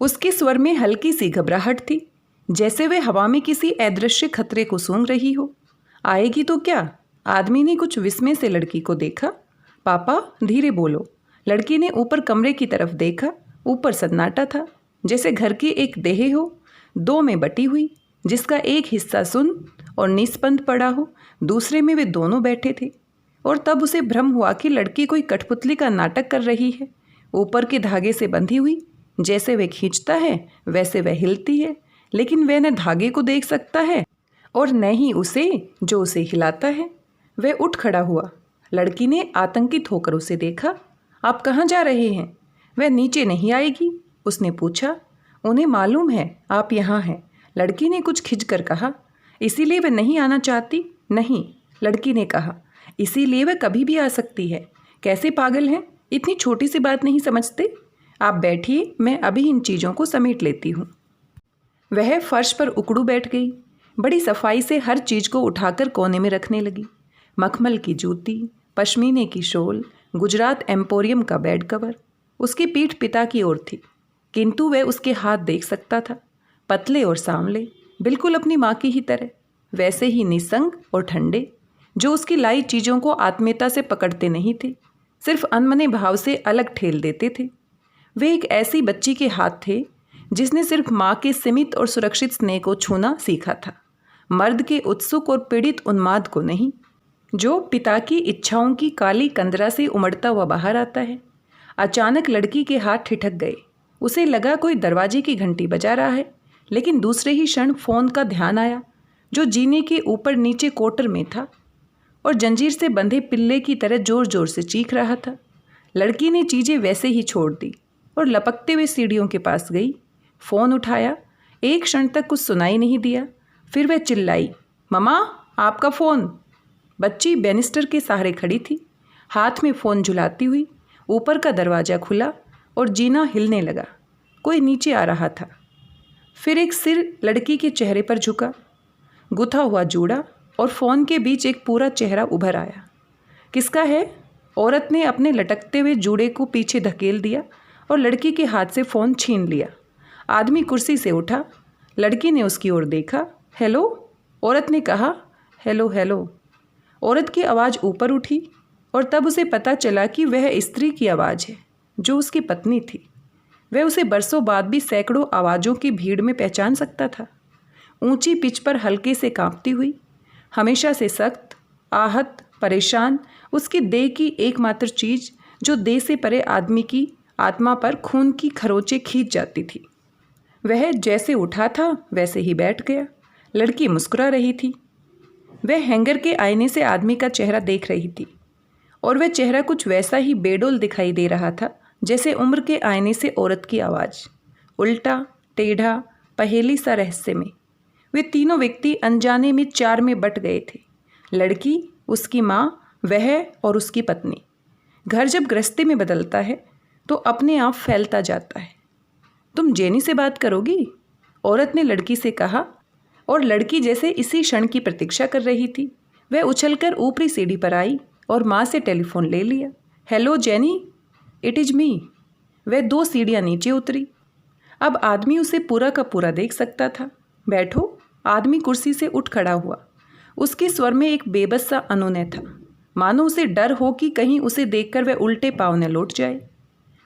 उसके स्वर में हल्की सी घबराहट थी, जैसे वह हवा में किसी अदृश्य खतरे को सूंघ रही हो। आएगी तो क्या? आदमी ने कुछ विस्मय से लड़की को देखा। पापा, धीरे बोलो। लड़की ने ऊपर कमरे की तरफ देखा। ऊपर सन्नाटा था, जैसे घर की एक देह हो, 2 में बटी हुई, जिसका एक हिस्सा सुन और निस्पंद पड़ा हो, दूसरे में वे दोनों बैठे थे। और तब उसे भ्रम हुआ कि लड़की कोई कठपुतली का नाटक कर रही है, ऊपर के धागे से बंधी हुई। जैसे वह खींचता है वैसे वह हिलती है, लेकिन वह न धागे को देख सकता है और न ही उसे जो उसे हिलाता है। वह उठ खड़ा हुआ। लड़की ने आतंकित होकर उसे देखा। आप कहाँ जा रहे हैं? वह नीचे नहीं आएगी, उसने पूछा। उन्हें मालूम है आप यहाँ हैं, लड़की ने कुछ खिंचकर कहा। इसीलिए वह नहीं आना चाहती? नहीं, लड़की ने कहा, इसीलिए वह कभी भी आ सकती है। कैसे पागल हैं, इतनी छोटी सी बात नहीं समझते? आप बैठिए, मैं अभी इन चीज़ों को समेट लेती हूँ। वह फर्श पर उकड़ू बैठ गई। बड़ी सफाई से हर चीज़ को उठाकर कोने में रखने लगी। मखमल की जूती, पश्मीने की शॉल, गुजरात एम्पोरियम का बेड कवर। उसकी पीठ पिता की ओर थी, किंतु वह उसके हाथ देख सकता था, पतले और सांवले, बिल्कुल अपनी माँ की ही तरह, वैसे ही निस्संग और ठंडे, जो उसकी लाई चीज़ों को आत्मीयता से पकड़ते नहीं थे, सिर्फ अनमने भाव से अलग ठेल देते थे। वे एक ऐसी बच्ची के हाथ थे जिसने सिर्फ माँ के सीमित और सुरक्षित स्नेह को छूना सीखा था, मर्द के उत्सुक और पीड़ित उन्माद को नहीं, जो पिता की इच्छाओं की काली कंदरा से उमड़ता हुआ बाहर आता है। अचानक लड़की के हाथ ठिठक गए। उसे लगा कोई दरवाजे की घंटी बजा रहा है, लेकिन दूसरे ही क्षण फ़ोन का ध्यान आया, जो जीने के ऊपर नीचे कोटर में था और जंजीर से बंधे पिल्ले की तरह ज़ोर ज़ोर से चीख रहा था। लड़की ने चीज़ें वैसे ही छोड़ दी और लपकते हुए सीढ़ियों के पास गई। फ़ोन उठाया। एक क्षण तक कुछ सुनाई नहीं दिया। फिर वह चिल्लाई, ममा, आपका फ़ोन। बच्ची बैनिस्टर के सहारे खड़ी थी, हाथ में फ़ोन झुलाती हुई। ऊपर का दरवाज़ा खुला और जीना हिलने लगा। कोई नीचे आ रहा था। फिर एक सिर लड़की के चेहरे पर झुका, गुथा हुआ जूड़ा और फ़ोन के बीच एक पूरा चेहरा उभर आया। किसका है? औरत ने अपने लटकते हुए जूड़े को पीछे धकेल दिया और लड़की के हाथ से फ़ोन छीन लिया। आदमी कुर्सी से उठा। लड़की ने उसकी ओर देखा। हेलो, औरत ने कहा। Hello hello. औरत की आवाज़ ऊपर उठी और तब उसे पता चला कि वह स्त्री की आवाज़ है, जो उसकी पत्नी थी। वह उसे बरसों बाद भी सैकड़ों आवाज़ों की भीड़ में पहचान सकता था। ऊंची पिच पर हल्के से कांपती हुई, हमेशा से सख्त, आहत, परेशान, उसकी देह की एकमात्र चीज़ जो देह से परे आदमी की आत्मा पर खून की खरोंचें खींच जाती थी। वह जैसे उठा था वैसे ही बैठ गया। लड़की मुस्कुरा रही थी। वह हैंगर के आईने से आदमी का चेहरा देख रही थी और वह चेहरा कुछ वैसा ही बेडौल दिखाई दे रहा था जैसे उम्र के आईने से औरत की आवाज़। उल्टा, टेढ़ा, पहेली सा रहस्यमय। वे तीनों व्यक्ति अनजाने में चार में बट गए थे। लड़की, उसकी माँ, वह और उसकी पत्नी। घर जब गृहस्थी में बदलता है तो अपने आप फैलता जाता है। तुम जेनी से बात करोगी? औरत ने लड़की से कहा और लड़की जैसे इसी क्षण की प्रतीक्षा कर रही थी। वह उछलकर ऊपरी सीढ़ी पर आई और माँ से टेलीफोन ले लिया। Hello jenny, it is me. वह 2 सीढ़ियाँ नीचे उतरी। अब आदमी उसे पूरा का पूरा देख सकता था। बैठो। आदमी कुर्सी से उठ खड़ा हुआ। उसके स्वर में एक बेबस सा अनुनय था, मानो उसे डर हो कि कहीं उसे देखकर वह उल्टे पाँव न लौट जाए।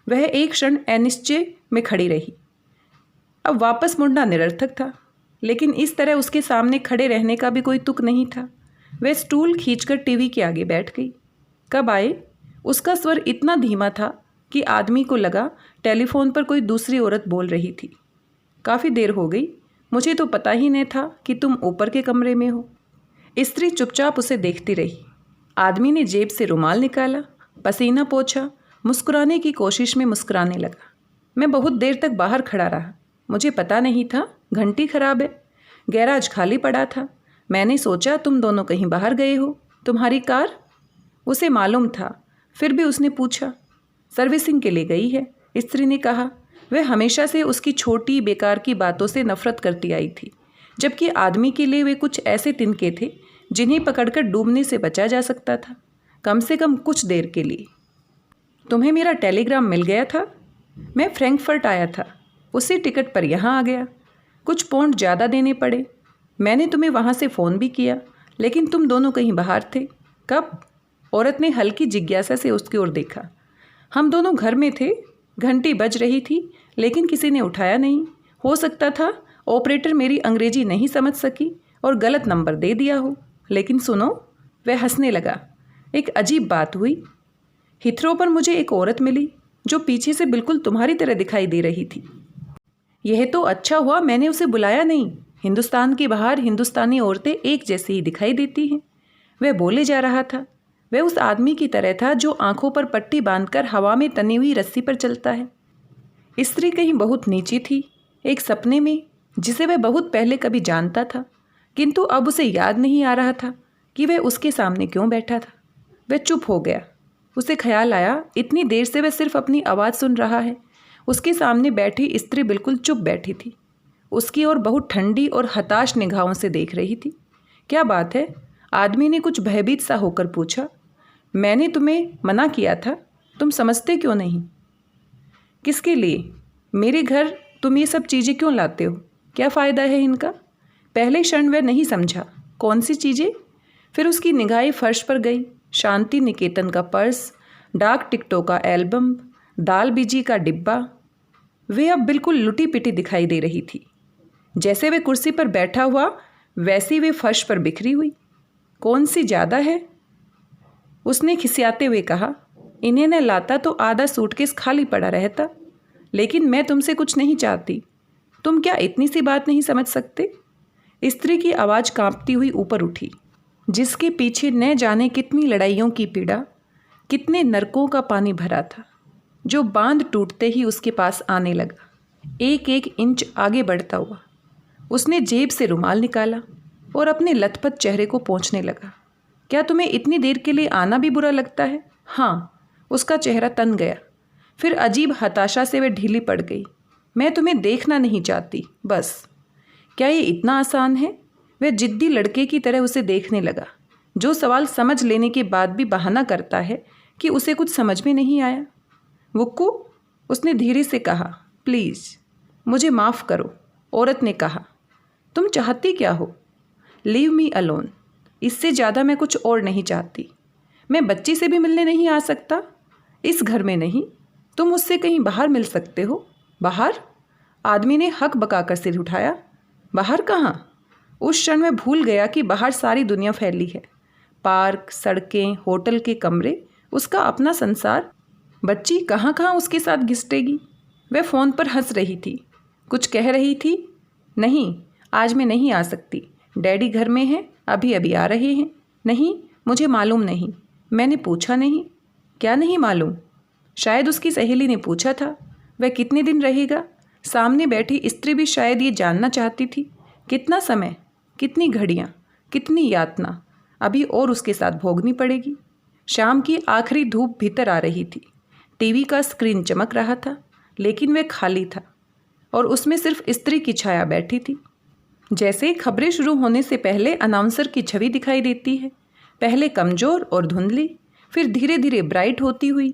वह एक क्षण अनिश्चय में खड़ी रही। अब वापस मुड़ना निरर्थक था, लेकिन इस तरह उसके सामने खड़े रहने का भी कोई तुक नहीं था। वह स्टूल खींचकर टीवी के आगे बैठ गई। कब आए? उसका स्वर इतना धीमा था कि आदमी को लगा टेलीफोन पर कोई दूसरी औरत बोल रही थी। काफ़ी देर हो गई, मुझे तो पता ही नहीं था कि तुम ऊपर के कमरे में हो। स्त्री चुपचाप उसे देखती रही। आदमी ने जेब से रुमाल निकाला, पसीना पोंछा, मुस्कुराने की कोशिश में मुस्कुराने लगा। मैं बहुत देर तक बाहर खड़ा रहा। मुझे पता नहीं था घंटी खराब है। गैराज खाली पड़ा था। मैंने सोचा तुम दोनों कहीं बाहर गए हो। तुम्हारी कार? उसे मालूम था, फिर भी उसने पूछा। सर्विसिंग के लिए गई है, स्त्री ने कहा। वह हमेशा से उसकी छोटी बेकार की बातों से नफरत करती आई थी, जबकि आदमी के लिए वे कुछ ऐसे तिनके थे जिन्हें पकड़कर डूबने से बचा जा सकता था, कम से कम कुछ देर के लिए। तुम्हें मेरा टेलीग्राम मिल गया था? मैं फ्रैंकफर्ट आया था, उसी टिकट पर यहाँ आ गया। कुछ पौंड ज़्यादा देने पड़े। मैंने तुम्हें वहाँ से फ़ोन भी किया, लेकिन तुम दोनों कहीं बाहर थे। कब? औरत ने हल्की जिज्ञासा से उसकी ओर देखा। हम दोनों घर में थे। घंटी बज रही थी, लेकिन किसी ने उठाया नहीं। हो सकता था ऑपरेटर मेरी अंग्रेजी नहीं समझ सकी और गलत नंबर दे दिया हो। लेकिन सुनो, वह हंसने लगा। एक अजीब बात हुई। हिथरो पर मुझे एक औरत मिली जो पीछे से बिल्कुल तुम्हारी तरह दिखाई दे रही थी। यह तो अच्छा हुआ मैंने उसे बुलाया नहीं। हिंदुस्तान के बाहर हिंदुस्तानी औरतें एक जैसी ही दिखाई देती हैं। वह बोले जा रहा था। वह उस आदमी की तरह था जो आंखों पर पट्टी बांधकर हवा में तनी हुई रस्सी पर चलता है। स्त्री कहीं बहुत नीची थी, एक सपने में जिसे वह बहुत पहले कभी जानता था, किंतु अब उसे याद नहीं आ रहा था कि वह उसके सामने क्यों बैठा था। वह चुप हो गया। उसे ख्याल आया इतनी देर से वह सिर्फ अपनी आवाज़ सुन रहा है। उसके सामने बैठी स्त्री बिल्कुल चुप बैठी थी। उसकी ओर बहुत ठंडी और हताश निगाहों से देख रही थी। क्या बात है? आदमी ने कुछ भयभीत सा होकर पूछा। मैंने तुम्हें मना किया था, तुम समझते क्यों नहीं? किसके लिए? मेरे घर तुम ये सब चीज़ें क्यों लाते हो? क्या फ़ायदा है इनका? पहले क्षण वह नहीं समझा। कौन सी चीज़ें? फिर उसकी निगाहें फर्श पर गई। शांति निकेतन का पर्स, डाक टिकटों का एल्बम, दाल बीजी का डिब्बा। वे अब बिल्कुल लुटी पिटी दिखाई दे रही थी। जैसे वे कुर्सी पर बैठा हुआ वैसी वे फर्श पर बिखरी हुई। कौन सी ज़्यादा है? उसने खिसियाते हुए कहा। इन्हें न लाता तो आधा सूटकेस खाली पड़ा रहता। लेकिन मैं तुमसे कुछ नहीं चाहती। तुम क्या इतनी सी बात नहीं समझ सकते? स्त्री की आवाज़ कांपती हुई ऊपर उठी, जिसके पीछे न जाने कितनी लड़ाइयों की पीड़ा, कितने नरकों का पानी भरा था, जो बांध टूटते ही उसके पास आने लगा, एक एक इंच आगे बढ़ता हुआ। उसने जेब से रुमाल निकाला और अपने लथपथ चेहरे को पोंछने लगा। क्या तुम्हें इतनी देर के लिए आना भी बुरा लगता है? हाँ। उसका चेहरा तन गया। फिर अजीब हताशा से वह ढीली पड़ गई। मैं तुम्हें देखना नहीं चाहती, बस। क्या ये इतना आसान है? वह जिद्दी लड़के की तरह उसे देखने लगा, जो सवाल समझ लेने के बाद भी बहाना करता है कि उसे कुछ समझ में नहीं आया। वुक्कू, उसने धीरे से कहा, प्लीज़ मुझे माफ़ करो। औरत ने कहा, तुम चाहती क्या हो? Leave me alone. इससे ज़्यादा मैं कुछ और नहीं चाहती। मैं बच्ची से भी मिलने नहीं आ सकता, इस घर में नहीं। तुम मुझसे कहीं बाहर मिल सकते हो। बाहर? आदमी ने हक बकाकर सिर उठाया। बाहर कहाँ? उस क्षण में भूल गया कि बाहर सारी दुनिया फैली है। पार्क, सड़कें, होटल के कमरे, उसका अपना संसार। बच्ची कहाँ कहाँ उसके साथ घिसटेगी। वह फ़ोन पर हंस रही थी, कुछ कह रही थी। नहीं, आज मैं नहीं आ सकती। डैडी घर में हैं, अभी अभी आ रहे हैं। नहीं, मुझे मालूम नहीं, मैंने पूछा नहीं। क्या नहीं मालूम? शायद उसकी सहेली ने पूछा था। वह कितने दिन रहेगा? सामने बैठी स्त्री भी शायद ये जानना चाहती थी। कितना समय, कितनी घड़ियाँ, कितनी यातना अभी और उसके साथ भोगनी पड़ेगी। शाम की आखिरी धूप भीतर आ रही थी। टीवी का स्क्रीन चमक रहा था, लेकिन वह खाली था और उसमें सिर्फ स्त्री की छाया बैठी थी। जैसे खबरें शुरू होने से पहले अनाउंसर की छवि दिखाई देती है, पहले कमज़ोर और धुंधली, फिर धीरे धीरे ब्राइट होती हुई।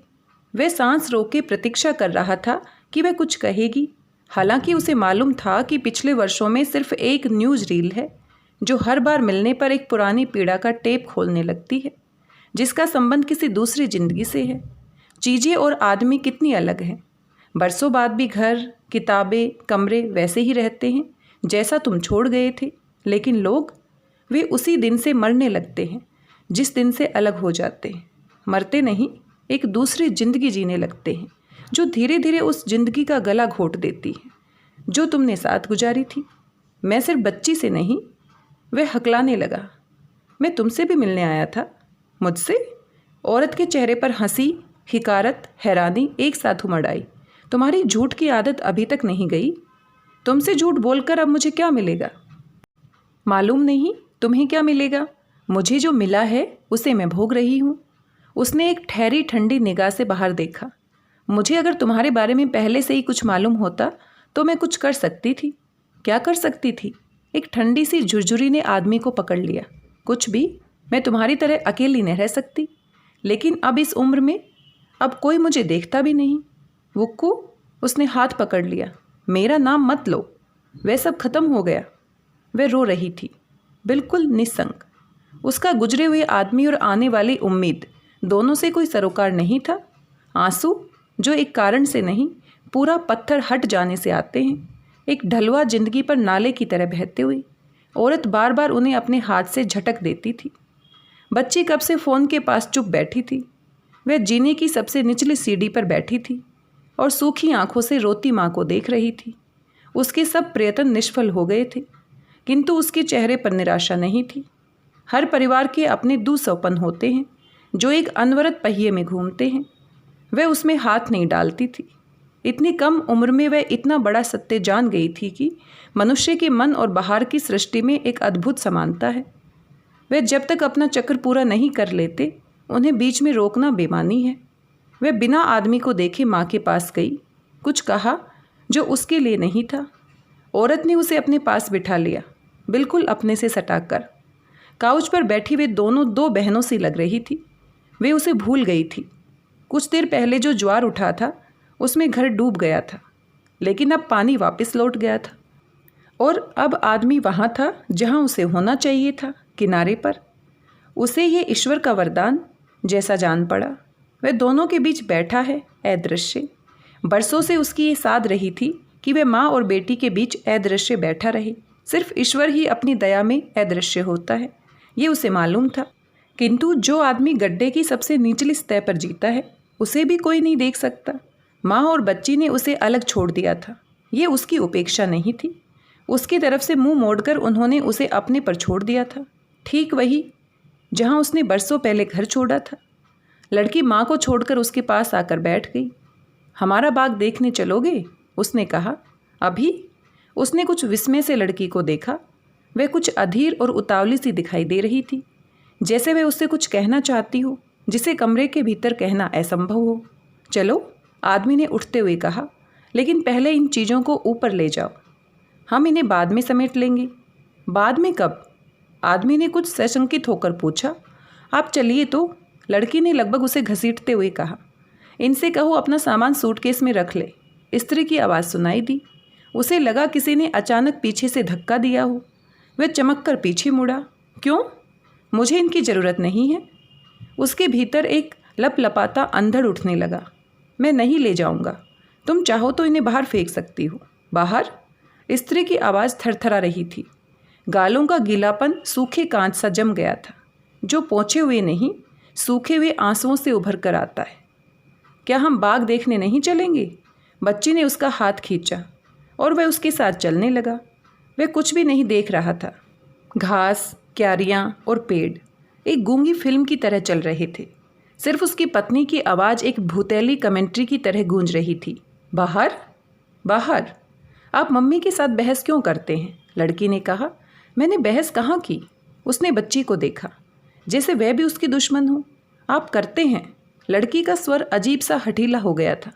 वह सांस रोके प्रतीक्षा कर रहा था कि वह कुछ कहेगी। हालांकि उसे मालूम था कि पिछले वर्षों में सिर्फ एक न्यूज़ रील है, जो हर बार मिलने पर एक पुरानी पीड़ा का टेप खोलने लगती है, जिसका संबंध किसी दूसरी जिंदगी से है। चीज़ें और आदमी कितनी अलग हैं। बरसों बाद भी घर, किताबें, कमरे वैसे ही रहते हैं जैसा तुम छोड़ गए थे। लेकिन लोग, वे उसी दिन से मरने लगते हैं जिस दिन से अलग हो जाते हैं। मरते नहीं, एक दूसरी ज़िंदगी जीने लगते हैं, जो धीरे धीरे उस ज़िंदगी का गला घोट देती है जो तुमने साथ गुजारी थी। मैं सिर्फ बच्ची से नहीं, वह हकलाने लगा। मैं तुमसे भी मिलने आया था। मुझसे? औरत के चेहरे पर हंसी, हिकारत, हैरानी एक साथ उमड़ आई। तुम्हारी झूठ की आदत अभी तक नहीं गई। तुमसे झूठ बोलकर अब मुझे क्या मिलेगा? मालूम नहीं तुम्हें क्या मिलेगा। मुझे जो मिला है उसे मैं भोग रही हूँ। उसने एक ठहरी ठंडी निगाह से बाहर देखा। मुझे अगर तुम्हारे बारे में पहले से ही कुछ मालूम होता तो मैं कुछ कर सकती थी। क्या कर सकती थी? एक ठंडी सी झुरझुरी ने आदमी को पकड़ लिया। कुछ भी। मैं तुम्हारी तरह अकेली नहीं रह सकती। लेकिन अब इस उम्र में, अब कोई मुझे देखता भी नहीं। वुक्कू, उसने हाथ पकड़ लिया। मेरा नाम मत लो। वह सब खत्म हो गया। वह रो रही थी, बिल्कुल निस्संग। उसका गुजरे हुए आदमी और आने वाली उम्मीद दोनों से कोई सरोकार नहीं था। आंसू जो एक कारण से नहीं, पूरा पत्थर हट जाने से आते हैं, एक ढलुआ जिंदगी पर नाले की तरह बहते हुए। औरत बार बार उन्हें अपने हाथ से झटक देती थी। बच्ची कब से फ़ोन के पास चुप बैठी थी। वह जीने की सबसे निचली सीढ़ी पर बैठी थी और सूखी आंखों से रोती माँ को देख रही थी। उसके सब प्रयत्न निष्फल हो गए थे, किंतु उसके चेहरे पर निराशा नहीं थी। हर परिवार के अपने दूसौपन होते हैं जो एक अनवरत पहिए में घूमते हैं। वह उसमें हाथ नहीं डालती थी। इतनी कम उम्र में वह इतना बड़ा सत्य जान गई थी कि मनुष्य के मन और बाहर की सृष्टि में एक अद्भुत समानता है। वह जब तक अपना चक्र पूरा नहीं कर लेते, उन्हें बीच में रोकना बेईमानी है। वह बिना आदमी को देखे माँ के पास गई, कुछ कहा जो उसके लिए नहीं था। औरत ने उसे अपने पास बिठा लिया, बिल्कुल अपने से सटाकर। काउच पर बैठी वे दोनों दो बहनों सी लग रही थी। वे उसे भूल गई थी। कुछ देर पहले जो ज्वार उठा था उसमें घर डूब गया था, लेकिन अब पानी वापस लौट गया था और अब आदमी वहाँ था जहाँ उसे होना चाहिए था, किनारे पर। उसे ये ईश्वर का वरदान जैसा जान पड़ा। वह दोनों के बीच बैठा है, अदृश्य। बरसों से उसकी ये साध रही थी कि वह माँ और बेटी के बीच अदृश्य बैठा रहे। सिर्फ ईश्वर ही अपनी दया में अदृश्य होता है, ये उसे मालूम था। किंतु जो आदमी गड्ढे की सबसे निचली सतह पर जीता है उसे भी कोई नहीं देख सकता। माँ और बच्ची ने उसे अलग छोड़ दिया था। ये उसकी उपेक्षा नहीं थी। उसकी तरफ से मुंह मोड़कर उन्होंने उसे अपने पर छोड़ दिया था, ठीक वही जहाँ उसने बरसों पहले घर छोड़ा था। लड़की माँ को छोड़कर उसके पास आकर बैठ गई। हमारा बाग देखने चलोगे? उसने कहा। अभी? उसने कुछ विस्मय से लड़की को देखा। वह कुछ अधीर और उतावली सी दिखाई दे रही थी, जैसे वह उससे कुछ कहना चाहती हो जिसे कमरे के भीतर कहना असंभव हो। चलो, आदमी ने उठते हुए कहा, लेकिन पहले इन चीज़ों को ऊपर ले जाओ। हम इन्हें बाद में समेट लेंगे। बाद में कब? आदमी ने कुछ सशंकित होकर पूछा। आप चलिए तो, लड़की ने लगभग उसे घसीटते हुए कहा। इनसे कहो अपना सामान सूटकेस में रख ले। स्त्री की आवाज़ सुनाई दी। उसे लगा किसी ने अचानक पीछे से धक्का दिया हो। वह चमक कर पीछे मुड़ा। क्यों? मुझे इनकी ज़रूरत नहीं है। उसके भीतर एक लपलपाता अंधड़ उठने लगा। मैं नहीं ले जाऊंगा। तुम चाहो तो इन्हें बाहर फेंक सकती हो। बाहर? स्त्री की आवाज़ थरथरा रही थी। गालों का गीलापन सूखे कांच सा जम गया था, जो पोंछे हुए नहीं, सूखे हुए आंसुओं से उभर कर आता है। क्या हम बाग देखने नहीं चलेंगे? बच्ची ने उसका हाथ खींचा और वह उसके साथ चलने लगा। वह कुछ भी नहीं देख रहा था। घास, क्यारियाँ और पेड़ एक गूंगी फिल्म की तरह चल रहे थे। सिर्फ उसकी पत्नी की आवाज़ एक भूतैली कमेंट्री की तरह गूंज रही थी। बाहर? बाहर? आप मम्मी के साथ बहस क्यों करते हैं? लड़की ने कहा। मैंने बहस कहाँ की? उसने बच्ची को देखा, जैसे वह भी उसकी दुश्मन हो। आप करते हैं। लड़की का स्वर अजीब सा हठीला हो गया था।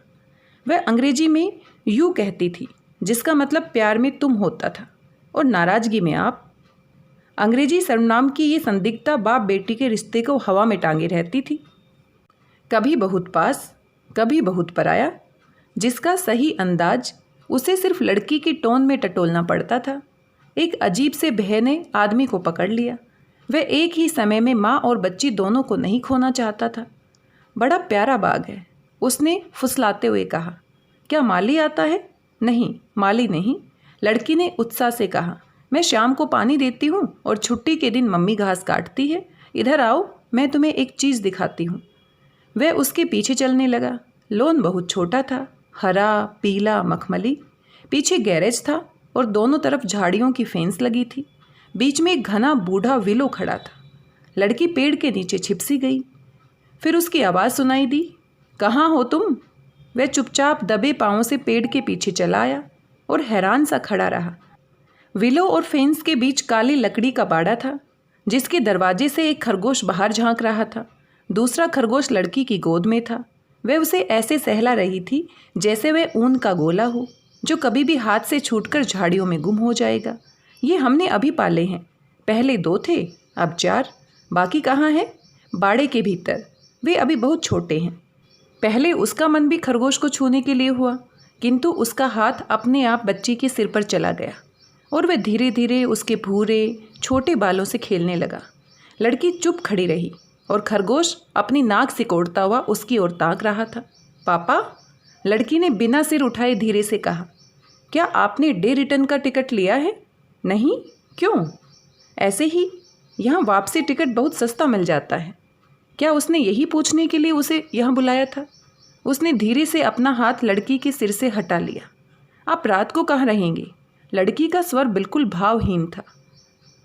वह अंग्रेजी में यू कहती थी, जिसका मतलब प्यार में तुम होता था और नाराज़गी में आप। अंग्रेजी सर्वनाम की ये संदिग्धता बाप बेटी के रिश्ते को हवा में टांगे रहती थी। कभी बहुत पास, कभी बहुत पराया, जिसका सही अंदाज उसे सिर्फ लड़की की टोन में टटोलना पड़ता था। एक अजीब से भय ने आदमी को पकड़ लिया। वह एक ही समय में माँ और बच्ची दोनों को नहीं खोना चाहता था। बड़ा प्यारा बाग है, उसने फुसलाते हुए कहा। क्या माली आता है? नहीं, माली नहीं, लड़की ने उत्साह से कहा। मैं शाम को पानी देती हूँ और छुट्टी के दिन मम्मी घास काटती है। इधर आओ, मैं तुम्हें एक चीज़ दिखाती हूँ। वह उसके पीछे चलने लगा। लॉन बहुत छोटा था, हरा, पीला, मखमली। पीछे गैरेज था और दोनों तरफ झाड़ियों की फेंस लगी थी। बीच में एक घना बूढ़ा विलो खड़ा था। लड़की पेड़ के नीचे छिप सी गई। फिर उसकी आवाज़ सुनाई दी। कहाँ हो तुम? वह चुपचाप दबे पाँवों से पेड़ के पीछे चला आया और हैरान सा खड़ा रहा। विलो और फेंस के बीच काली लकड़ी का बाड़ा था, जिसके दरवाजे से एक खरगोश बाहर झांक रहा था। दूसरा खरगोश लड़की की गोद में था। वह उसे ऐसे सहला रही थी जैसे वह ऊन का गोला हो, जो कभी भी हाथ से छूटकर झाड़ियों में गुम हो जाएगा। ये हमने अभी पाले हैं। पहले 2 थे, अब 4। बाकी कहाँ हैं? बाड़े के भीतर। वे अभी बहुत छोटे हैं। पहले उसका मन भी खरगोश को छूने के लिए हुआ, किंतु उसका हाथ अपने आप बच्ची के सिर पर चला गया और वह धीरे धीरे उसके भूरे छोटे बालों से खेलने लगा। लड़की चुप खड़ी रही और खरगोश अपनी नाक सिकोड़ता हुआ उसकी ओर ताक रहा था। पापा? लड़की ने बिना सिर उठाए धीरे से कहा। क्या आपने डे रिटर्न का टिकट लिया है? नहीं। क्यों? ऐसे ही। यहाँ वापसी टिकट बहुत सस्ता मिल जाता है। क्या उसने यही पूछने के लिए उसे यहाँ बुलाया था? उसने धीरे से अपना हाथ लड़की के सिर से हटा लिया। आप रात को कहाँ रहेंगे? लड़की का स्वर बिल्कुल भावहीन था।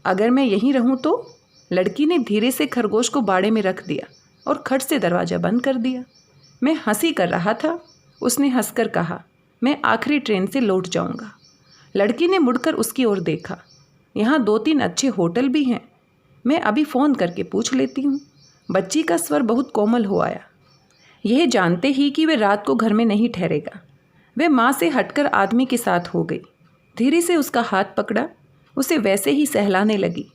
अगर मैं यहीं रहूं तो? लड़की ने धीरे से खरगोश को बाड़े में रख दिया और खट से दरवाज़ा बंद कर दिया। मैं हंसी कर रहा था, उसने हंसकर कहा। मैं आखिरी ट्रेन से लौट जाऊंगा। लड़की ने मुड़कर उसकी ओर देखा। यहाँ 2-3 अच्छे होटल भी हैं, मैं अभी फ़ोन करके पूछ लेती हूँ। बच्ची का स्वर बहुत कोमल हो आया। यह जानते ही कि वह रात को घर में नहीं ठहरेगा, वह माँ से हटकर आदमी के साथ हो गई। धीरे से उसका हाथ पकड़ा, उसे वैसे ही सहलाने लगी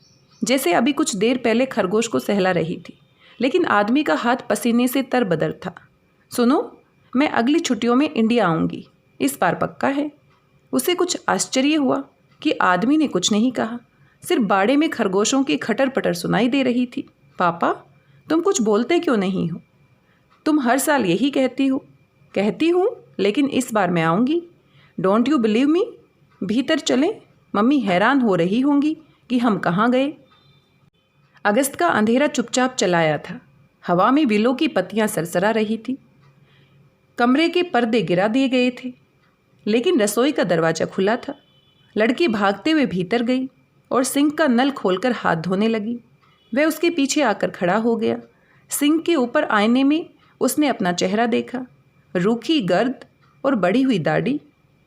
जैसे अभी कुछ देर पहले खरगोश को सहला रही थी, लेकिन आदमी का हाथ पसीने से तरबदर था। सुनो, मैं अगली छुट्टियों में इंडिया आऊँगी, इस बार पक्का है। उसे कुछ आश्चर्य हुआ कि आदमी ने कुछ नहीं कहा, सिर्फ बाड़े में खरगोशों की खटर पटर सुनाई दे रही थी। पापा, तुम कुछ बोलते क्यों नहीं हो? तुम हर साल यही कहती हो। कहती हूँ, लेकिन इस बार मैं आऊँगी। Don't you believe me? भीतर चलें? मम्मी हैरान हो रही होंगी कि हम कहाँ गए। अगस्त का अंधेरा चुपचाप चलाया था। हवा में विलों की पत्तियां सरसरा रही थी। कमरे के पर्दे गिरा दिए गए थे, लेकिन रसोई का दरवाज़ा खुला था। लड़की भागते हुए भीतर गई और सिंक का नल खोलकर हाथ धोने लगी। वह उसके पीछे आकर खड़ा हो गया। सिंक के ऊपर आईने में उसने अपना चेहरा देखा। रूखी गर्द और बढ़ी हुई दाढ़ी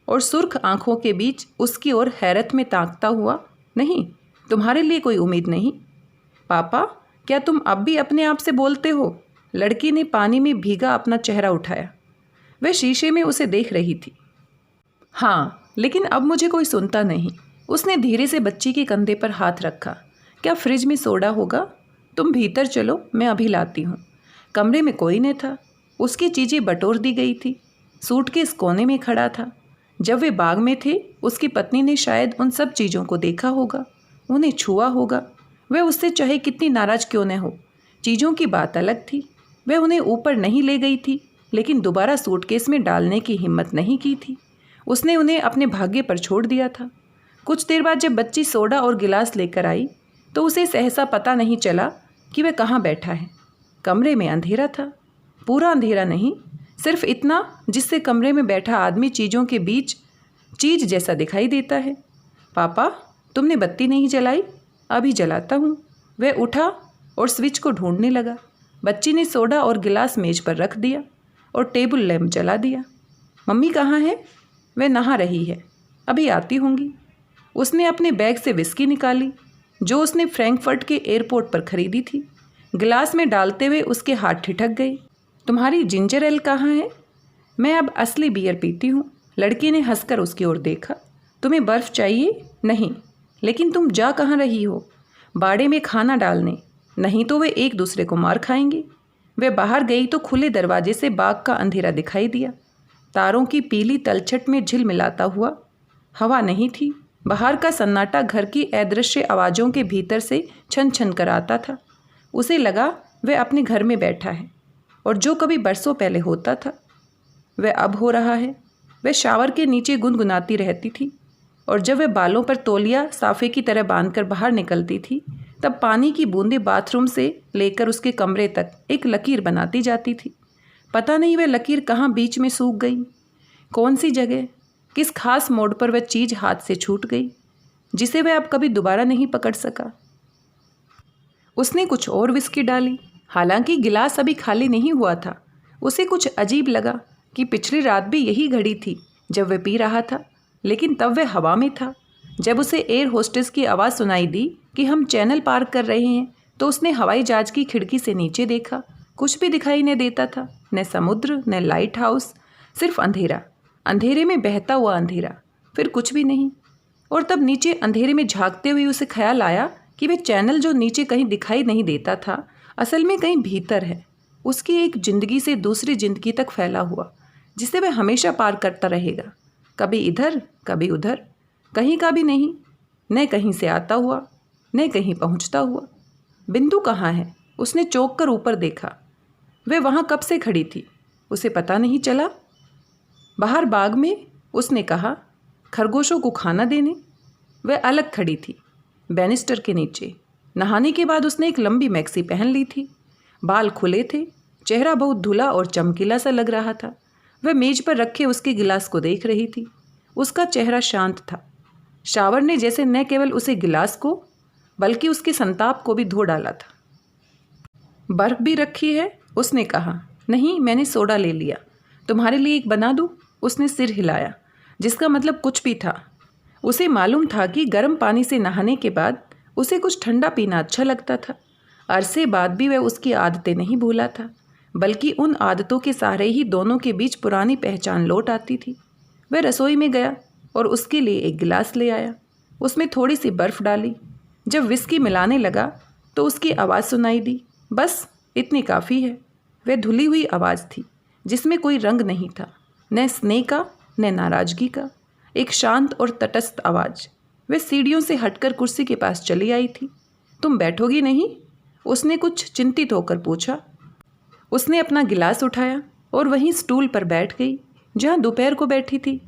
और सुर्ख आंखों के बीच उसकी ओर हैरत में ताकता हुआ, नहीं, तुम्हारे लिए कोई उम्मीद नहीं। पापा, क्या तुम अब भी अपने आप से बोलते हो? लड़की ने पानी में भीगा अपना चेहरा उठाया। वह शीशे में उसे देख रही थी। हाँ, लेकिन अब मुझे कोई सुनता नहीं। उसने धीरे से बच्ची के कंधे पर हाथ रखा। क्या फ्रिज में सोडा होगा? तुम भीतर चलो, मैं अभी लाती हूँ। कमरे में कोई न था। उसकी चीज़ें बटोर दी गई थी। सूटकेस कोने में खड़ा था। जब वे बाग में थे, उसकी पत्नी ने शायद उन सब चीज़ों को देखा होगा, उन्हें छुआ होगा। वह उससे चाहे कितनी नाराज क्यों न हो, चीज़ों की बात अलग थी। वह उन्हें ऊपर नहीं ले गई थी, लेकिन दोबारा सूटकेस में डालने की हिम्मत नहीं की थी। उसने उन्हें अपने भाग्य पर छोड़ दिया था। कुछ देर बाद जब बच्ची सोडा और गिलास लेकर आई, तो उसे सहसा पता नहीं चला कि वह कहाँ बैठा है। कमरे में अंधेरा था। पूरा अंधेरा नहीं, सिर्फ इतना जिससे कमरे में बैठा आदमी चीज़ों के बीच चीज़ जैसा दिखाई देता है। पापा, तुमने बत्ती नहीं जलाई? अभी जलाता हूँ। वह उठा और स्विच को ढूंढने लगा। बच्ची ने सोडा और गिलास मेज पर रख दिया और टेबल लैंप जला दिया। मम्मी कहाँ है? वह नहा रही है, अभी आती होंगी। उसने अपने बैग से विस्की निकाली जो उसने फ्रैंकफर्ट के एयरपोर्ट पर खरीदी थी। गिलास में डालते हुए उसके हाथ ठिठक गए। तुम्हारी जिंजर एल कहाँ है? मैं अब असली बियर पीती हूँ। लड़की ने हंसकर उसकी ओर देखा। तुम्हें बर्फ़ चाहिए? नहीं। लेकिन तुम जा कहाँ रही हो? बाड़े में खाना डालने, नहीं तो वे एक दूसरे को मार खाएंगे। वे बाहर गई तो खुले दरवाजे से बाग का अंधेरा दिखाई दिया। तारों की पीली तलछट में झिलमिलाता हुआ। हवा नहीं थी। बाहर का सन्नाटा घर की अदृश्य आवाज़ों के भीतर से छन छन कर आता था। उसे लगा वह अपने घर में बैठा है और जो कभी बरसों पहले होता था वह अब हो रहा है। वह शावर के नीचे गुनगुनाती रहती थी और जब वह बालों पर तौलिया साफे की तरह बांधकर बाहर निकलती थी, तब पानी की बूंदें बाथरूम से लेकर उसके कमरे तक एक लकीर बनाती जाती थी। पता नहीं वह लकीर कहाँ बीच में सूख गई, कौन सी जगह, किस खास मोड़ पर वह चीज़ हाथ से छूट गई जिसे वह अब कभी दोबारा नहीं पकड़ सका। उसने कुछ और विस्की डाली। हालांकि गिलास अभी खाली नहीं हुआ था। उसे कुछ अजीब लगा कि पिछली रात भी यही घड़ी थी जब वह पी रहा था, लेकिन तब वह हवा में था। जब उसे एयर होस्टेस की आवाज़ सुनाई दी कि हम चैनल पार कर रहे हैं, तो उसने हवाई जहाज की खिड़की से नीचे देखा। कुछ भी दिखाई न देता था, न समुद्र, न लाइट हाउस, सिर्फ अंधेरा। अंधेरे में बहता हुआ अंधेरा, फिर कुछ भी नहीं। और तब नीचे अंधेरे में झांकते हुए उसे ख्याल आया कि वह चैनल जो नीचे कहीं दिखाई नहीं देता था, असल में कहीं भीतर है, उसकी एक ज़िंदगी से दूसरी ज़िंदगी तक फैला हुआ, जिसे वह हमेशा पार करता रहेगा, कभी इधर कभी उधर, कहीं का भी नहीं, न कहीं से आता हुआ न कहीं पहुंचता हुआ। बिंदु कहाँ है? उसने चौंक कर ऊपर देखा। वह वहाँ कब से खड़ी थी, उसे पता नहीं चला। बाहर बाग में उसने कहा, खरगोशों को खाना देने। वह अलग खड़ी थी, बैनिस्टर के नीचे। नहाने के बाद उसने एक लंबी मैक्सी पहन ली थी। बाल खुले थे, चेहरा बहुत धुला और चमकीला सा लग रहा था। वह मेज पर रखे उसके गिलास को देख रही थी। उसका चेहरा शांत था। शावर ने जैसे न केवल उसे गिलास को बल्कि उसके संताप को भी धो डाला था। बर्फ़ भी रखी है? उसने कहा। नहीं, मैंने सोडा ले लिया। तुम्हारे लिए एक बना दूँ? उसने सिर हिलाया, जिसका मतलब कुछ भी था। उसे मालूम था कि गर्म पानी से नहाने के बाद उसे कुछ ठंडा पीना अच्छा लगता था। अरसे बाद भी वह उसकी आदतें नहीं भूला था, बल्कि उन आदतों के सहारे ही दोनों के बीच पुरानी पहचान लौट आती थी। वह रसोई में गया और उसके लिए एक गिलास ले आया। उसमें थोड़ी सी बर्फ़ डाली। जब विस्की मिलाने लगा तो उसकी आवाज़ सुनाई दी, बस इतनी काफ़ी है। वह धुली हुई आवाज़ थी जिसमें कोई रंग नहीं था, न स्नेह का न नाराज़गी का, एक शांत और तटस्थ आवाज़। वह सीढ़ियों से हटकर कुर्सी के पास चली आई थी। तुम बैठोगी नहीं? उसने कुछ चिंतित होकर पूछा। उसने अपना गिलास उठाया और वहीं स्टूल पर बैठ गई जहाँ दोपहर को बैठी थी,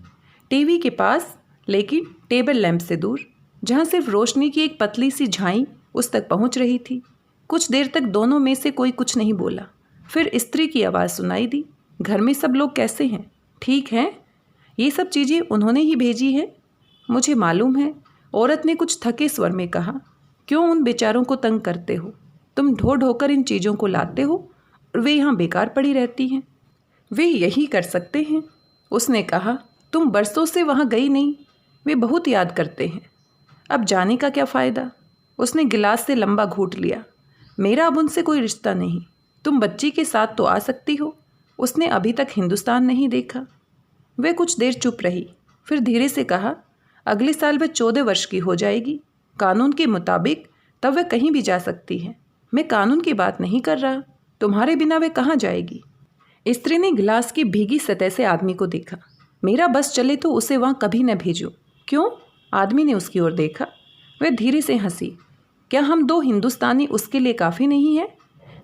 टीवी के पास, लेकिन टेबल लैंप से दूर, जहाँ सिर्फ रोशनी की एक पतली सी झाई उस तक पहुँच रही थी। कुछ देर तक दोनों में से कोई कुछ नहीं बोला। फिर स्त्री की आवाज़ सुनाई दी, घर में सब लोग कैसे हैं? ठीक हैं? ये सब चीज़ें उन्होंने ही भेजी हैं। मुझे मालूम है, औरत ने कुछ थके स्वर में कहा। क्यों उन बेचारों को तंग करते हो? तुम ढो ढोकर इन चीज़ों को लाते हो और वे यहाँ बेकार पड़ी रहती हैं। वे यही कर सकते हैं, उसने कहा। तुम बरसों से वहाँ गई नहीं। वे बहुत याद करते हैं। अब जाने का क्या फ़ायदा? उसने गिलास से लंबा घूंट लिया। मेरा अब उनसे कोई रिश्ता नहीं। तुम बच्ची के साथ तो आ सकती हो। उसने अभी तक हिंदुस्तान नहीं देखा। वह कुछ देर चुप रही, फिर धीरे से कहा, अगले साल वह 14 वर्ष की हो जाएगी। कानून के मुताबिक तब वह कहीं भी जा सकती है। मैं कानून की बात नहीं कर रहा। तुम्हारे बिना वह कहाँ जाएगी? स्त्री ने गिलास की भीगी सतह से आदमी को देखा। मेरा बस चले तो उसे वहाँ कभी न भेजो। क्यों? आदमी ने उसकी ओर देखा। वह धीरे से हंसी। क्या हम दो हिंदुस्तानी उसके लिए काफ़ी नहीं है?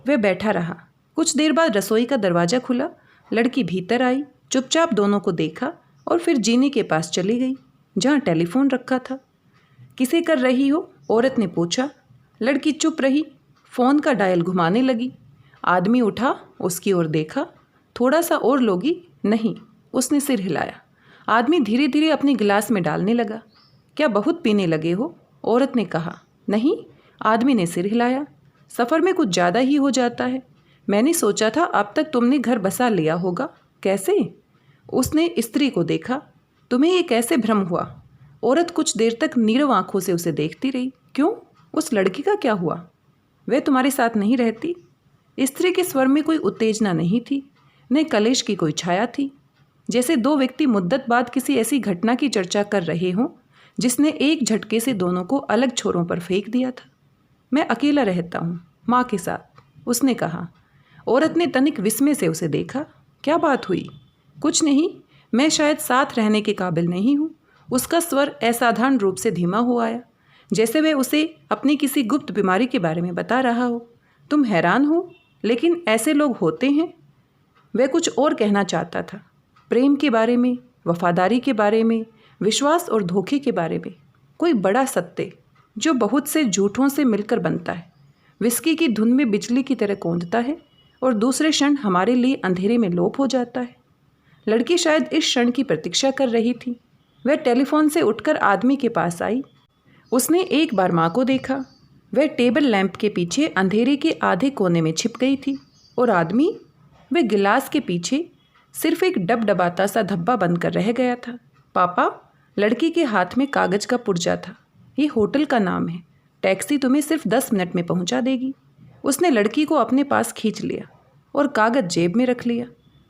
वह बैठा रहा। कुछ देर बाद रसोई का दरवाज़ा खुला। लड़की भीतर आई, चुपचाप दोनों को देखा और फिर जीने के पास चली गई जहाँ टेलीफोन रखा था। किसे कर रही हो? औरत ने पूछा। लड़की चुप रही, फ़ोन का डायल घुमाने लगी। आदमी उठा, उसकी ओर देखा। थोड़ा सा और लोगी? नहीं, उसने सिर हिलाया। आदमी धीरे धीरे अपने गिलास में डालने लगा। क्या बहुत पीने लगे हो? औरत ने कहा। नहीं, आदमी ने सिर हिलाया। सफ़र में कुछ ज़्यादा ही हो जाता है। मैंने सोचा था अब तक तुमने घर बसा लिया होगा। कैसे? उसने स्त्री को देखा। तुम्हें ये कैसे भ्रम हुआ? औरत कुछ देर तक नीरव आंखों से उसे देखती रही। क्यों? उस लड़की का क्या हुआ? वह तुम्हारे साथ नहीं रहती? स्त्री के स्वर में कोई उत्तेजना नहीं थी, न कलेश की कोई छाया थी। जैसे दो व्यक्ति मुद्दत बाद किसी ऐसी घटना की चर्चा कर रहे हों जिसने एक झटके से दोनों को अलग छोरों पर फेंक दिया था। मैं अकेला रहता हूँ, माँ के साथ, उसने कहा। औरत ने तनिक विस्मय से उसे देखा। क्या बात हुई? कुछ नहीं, मैं शायद साथ रहने के काबिल नहीं हूँ। उसका स्वर असाधारण रूप से धीमा हो आया, जैसे वह उसे अपनी किसी गुप्त बीमारी के बारे में बता रहा हो। तुम हैरान हो, लेकिन ऐसे लोग होते हैं। वह कुछ और कहना चाहता था, प्रेम के बारे में, वफादारी के बारे में, विश्वास और धोखे के बारे में। कोई बड़ा सत्य जो बहुत से झूठों से मिलकर बनता है, विस्की की धुन में बिजली की तरह कौंधता है और दूसरे क्षण हमारे लिए अंधेरे में लोप हो जाता है। लड़की शायद इस क्षण की प्रतीक्षा कर रही थी। वह टेलीफोन से उठकर आदमी के पास आई। उसने एक बार माँ को देखा। वह टेबल लैंप के पीछे अंधेरे के आधे कोने में छिप गई थी। और आदमी? वह गिलास के पीछे सिर्फ एक डबडबाता सा धब्बा बनकर रह गया था। पापा? लड़की के हाथ में कागज का पुर्जा था। ये होटल का नाम है। टैक्सी तुम्हें सिर्फ 10 मिनट में पहुंचा देगी। उसने लड़की को अपने पास खींच लिया और कागज जेब में रख लिया।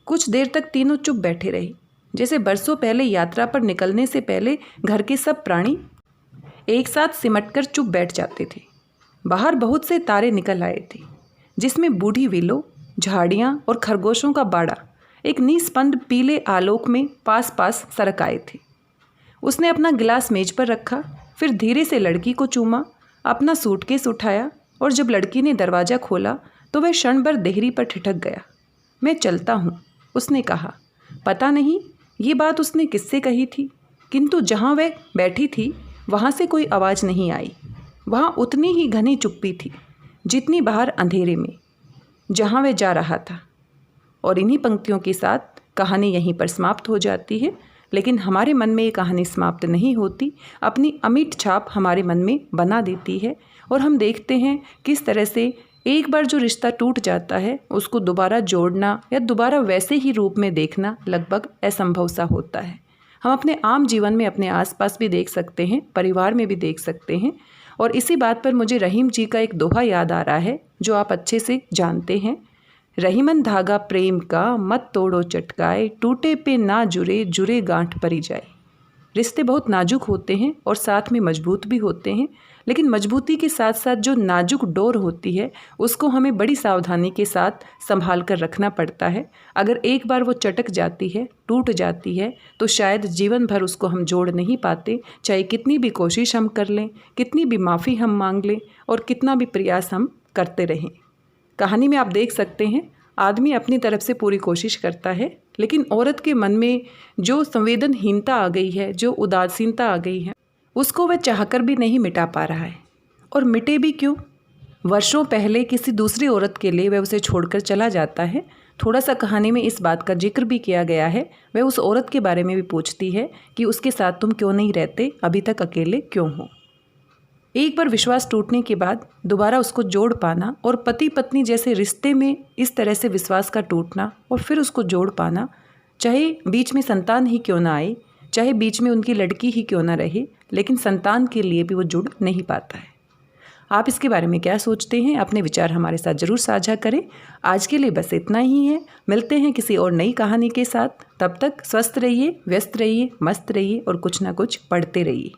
कुछ देर तक तीनों चुप बैठे रहे, जैसे बरसों पहले यात्रा पर निकलने से पहले घर के सब प्राणी एक साथ सिमटकर चुप बैठ जाते थे। बाहर बहुत से तारे निकल आए थे, जिसमें बूढ़ी विलो, झाड़ियाँ और खरगोशों का बाड़ा एक निस्पंद पीले आलोक में पास पास सरक आए थे। उसने अपना गिलास मेज पर रखा, फिर धीरे से लड़की को चूमा, अपना सूटकेस उठाया और जब लड़की ने दरवाज़ा खोला तो वह क्षण भर देहरी पर ठिठक गया। मैं चलता हूँ, उसने कहा। पता नहीं ये बात उसने किससे कही थी, किंतु जहाँ वह बैठी थी वहाँ से कोई आवाज़ नहीं आई। वहाँ उतनी ही घनी चुप्पी थी जितनी बाहर अंधेरे में जहाँ वह जा रहा था। और इन्हीं पंक्तियों के साथ कहानी यहीं पर समाप्त हो जाती है। लेकिन हमारे मन में ये कहानी समाप्त नहीं होती, अपनी अमिट छाप हमारे मन में बना देती है और हम देखते हैं किस तरह से एक बार जो रिश्ता टूट जाता है उसको दोबारा जोड़ना या दोबारा वैसे ही रूप में देखना लगभग असंभव सा होता है। हम अपने आम जीवन में अपने आसपास भी देख सकते हैं, परिवार में भी देख सकते हैं। और इसी बात पर मुझे रहीम जी का एक दोहा याद आ रहा है जो आप अच्छे से जानते हैं। रहीमन धागा प्रेम का, मत तोड़ो चटकाए, टूटे पे ना जुरे, जुरे गांठ परी जाए। रिश्ते बहुत नाजुक होते हैं और साथ में मजबूत भी होते हैं, लेकिन मजबूती के साथ साथ जो नाजुक डोर होती है उसको हमें बड़ी सावधानी के साथ संभाल कर रखना पड़ता है। अगर एक बार वो चटक जाती है, टूट जाती है, तो शायद जीवन भर उसको हम जोड़ नहीं पाते, चाहे कितनी भी कोशिश हम कर लें, कितनी भी माफ़ी हम मांग लें और कितना भी प्रयास हम करते रहें। कहानी में आप देख सकते हैं, आदमी अपनी तरफ से पूरी कोशिश करता है, लेकिन औरत के मन में जो संवेदनहीनता आ गई है, जो उदासीनता आ गई है, उसको वह चाहकर भी नहीं मिटा पा रहा है। और मिटे भी क्यों? वर्षों पहले किसी दूसरी औरत के लिए वह उसे छोड़कर चला जाता है। थोड़ा सा कहानी में इस बात का जिक्र भी किया गया है। वह उस औरत के बारे में भी पूछती है कि उसके साथ तुम क्यों नहीं रहते, अभी तक अकेले क्यों हो। एक बार विश्वास टूटने के बाद दोबारा उसको जोड़ पाना और पति पत्नी जैसे रिश्ते में इस तरह से विश्वास का टूटना और फिर उसको जोड़ पाना, चाहे बीच में संतान ही क्यों ना आए, चाहे बीच में उनकी लड़की ही क्यों ना रहे, लेकिन संतान के लिए भी वो जुड़ नहीं पाता है। आप इसके बारे में क्या सोचते हैं? अपने विचार हमारे साथ ज़रूर साझा करें। आज के लिए बस इतना ही है। मिलते हैं किसी और नई कहानी के साथ। तब तक स्वस्थ रहिए, व्यस्त रहिए, मस्त रहिए और कुछ ना कुछ पढ़ते रहिए।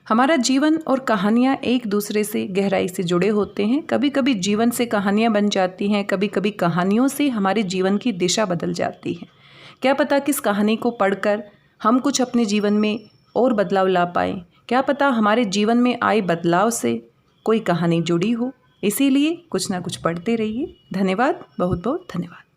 हमारा जीवन और कहानियाँ एक दूसरे से गहराई से जुड़े होते हैं। कभी कभी जीवन से कहानियाँ बन जाती हैं, कभी कभी कहानियों से हमारे जीवन की दिशा बदल जाती है। क्या पता किस कहानी को पढ़कर हम कुछ अपने जीवन में और बदलाव ला पाएँ। क्या पता हमारे जीवन में आए बदलाव से कोई कहानी जुड़ी हो। इसीलिए कुछ ना कुछ पढ़ते रहिए। धन्यवाद, बहुत बहुत धन्यवाद।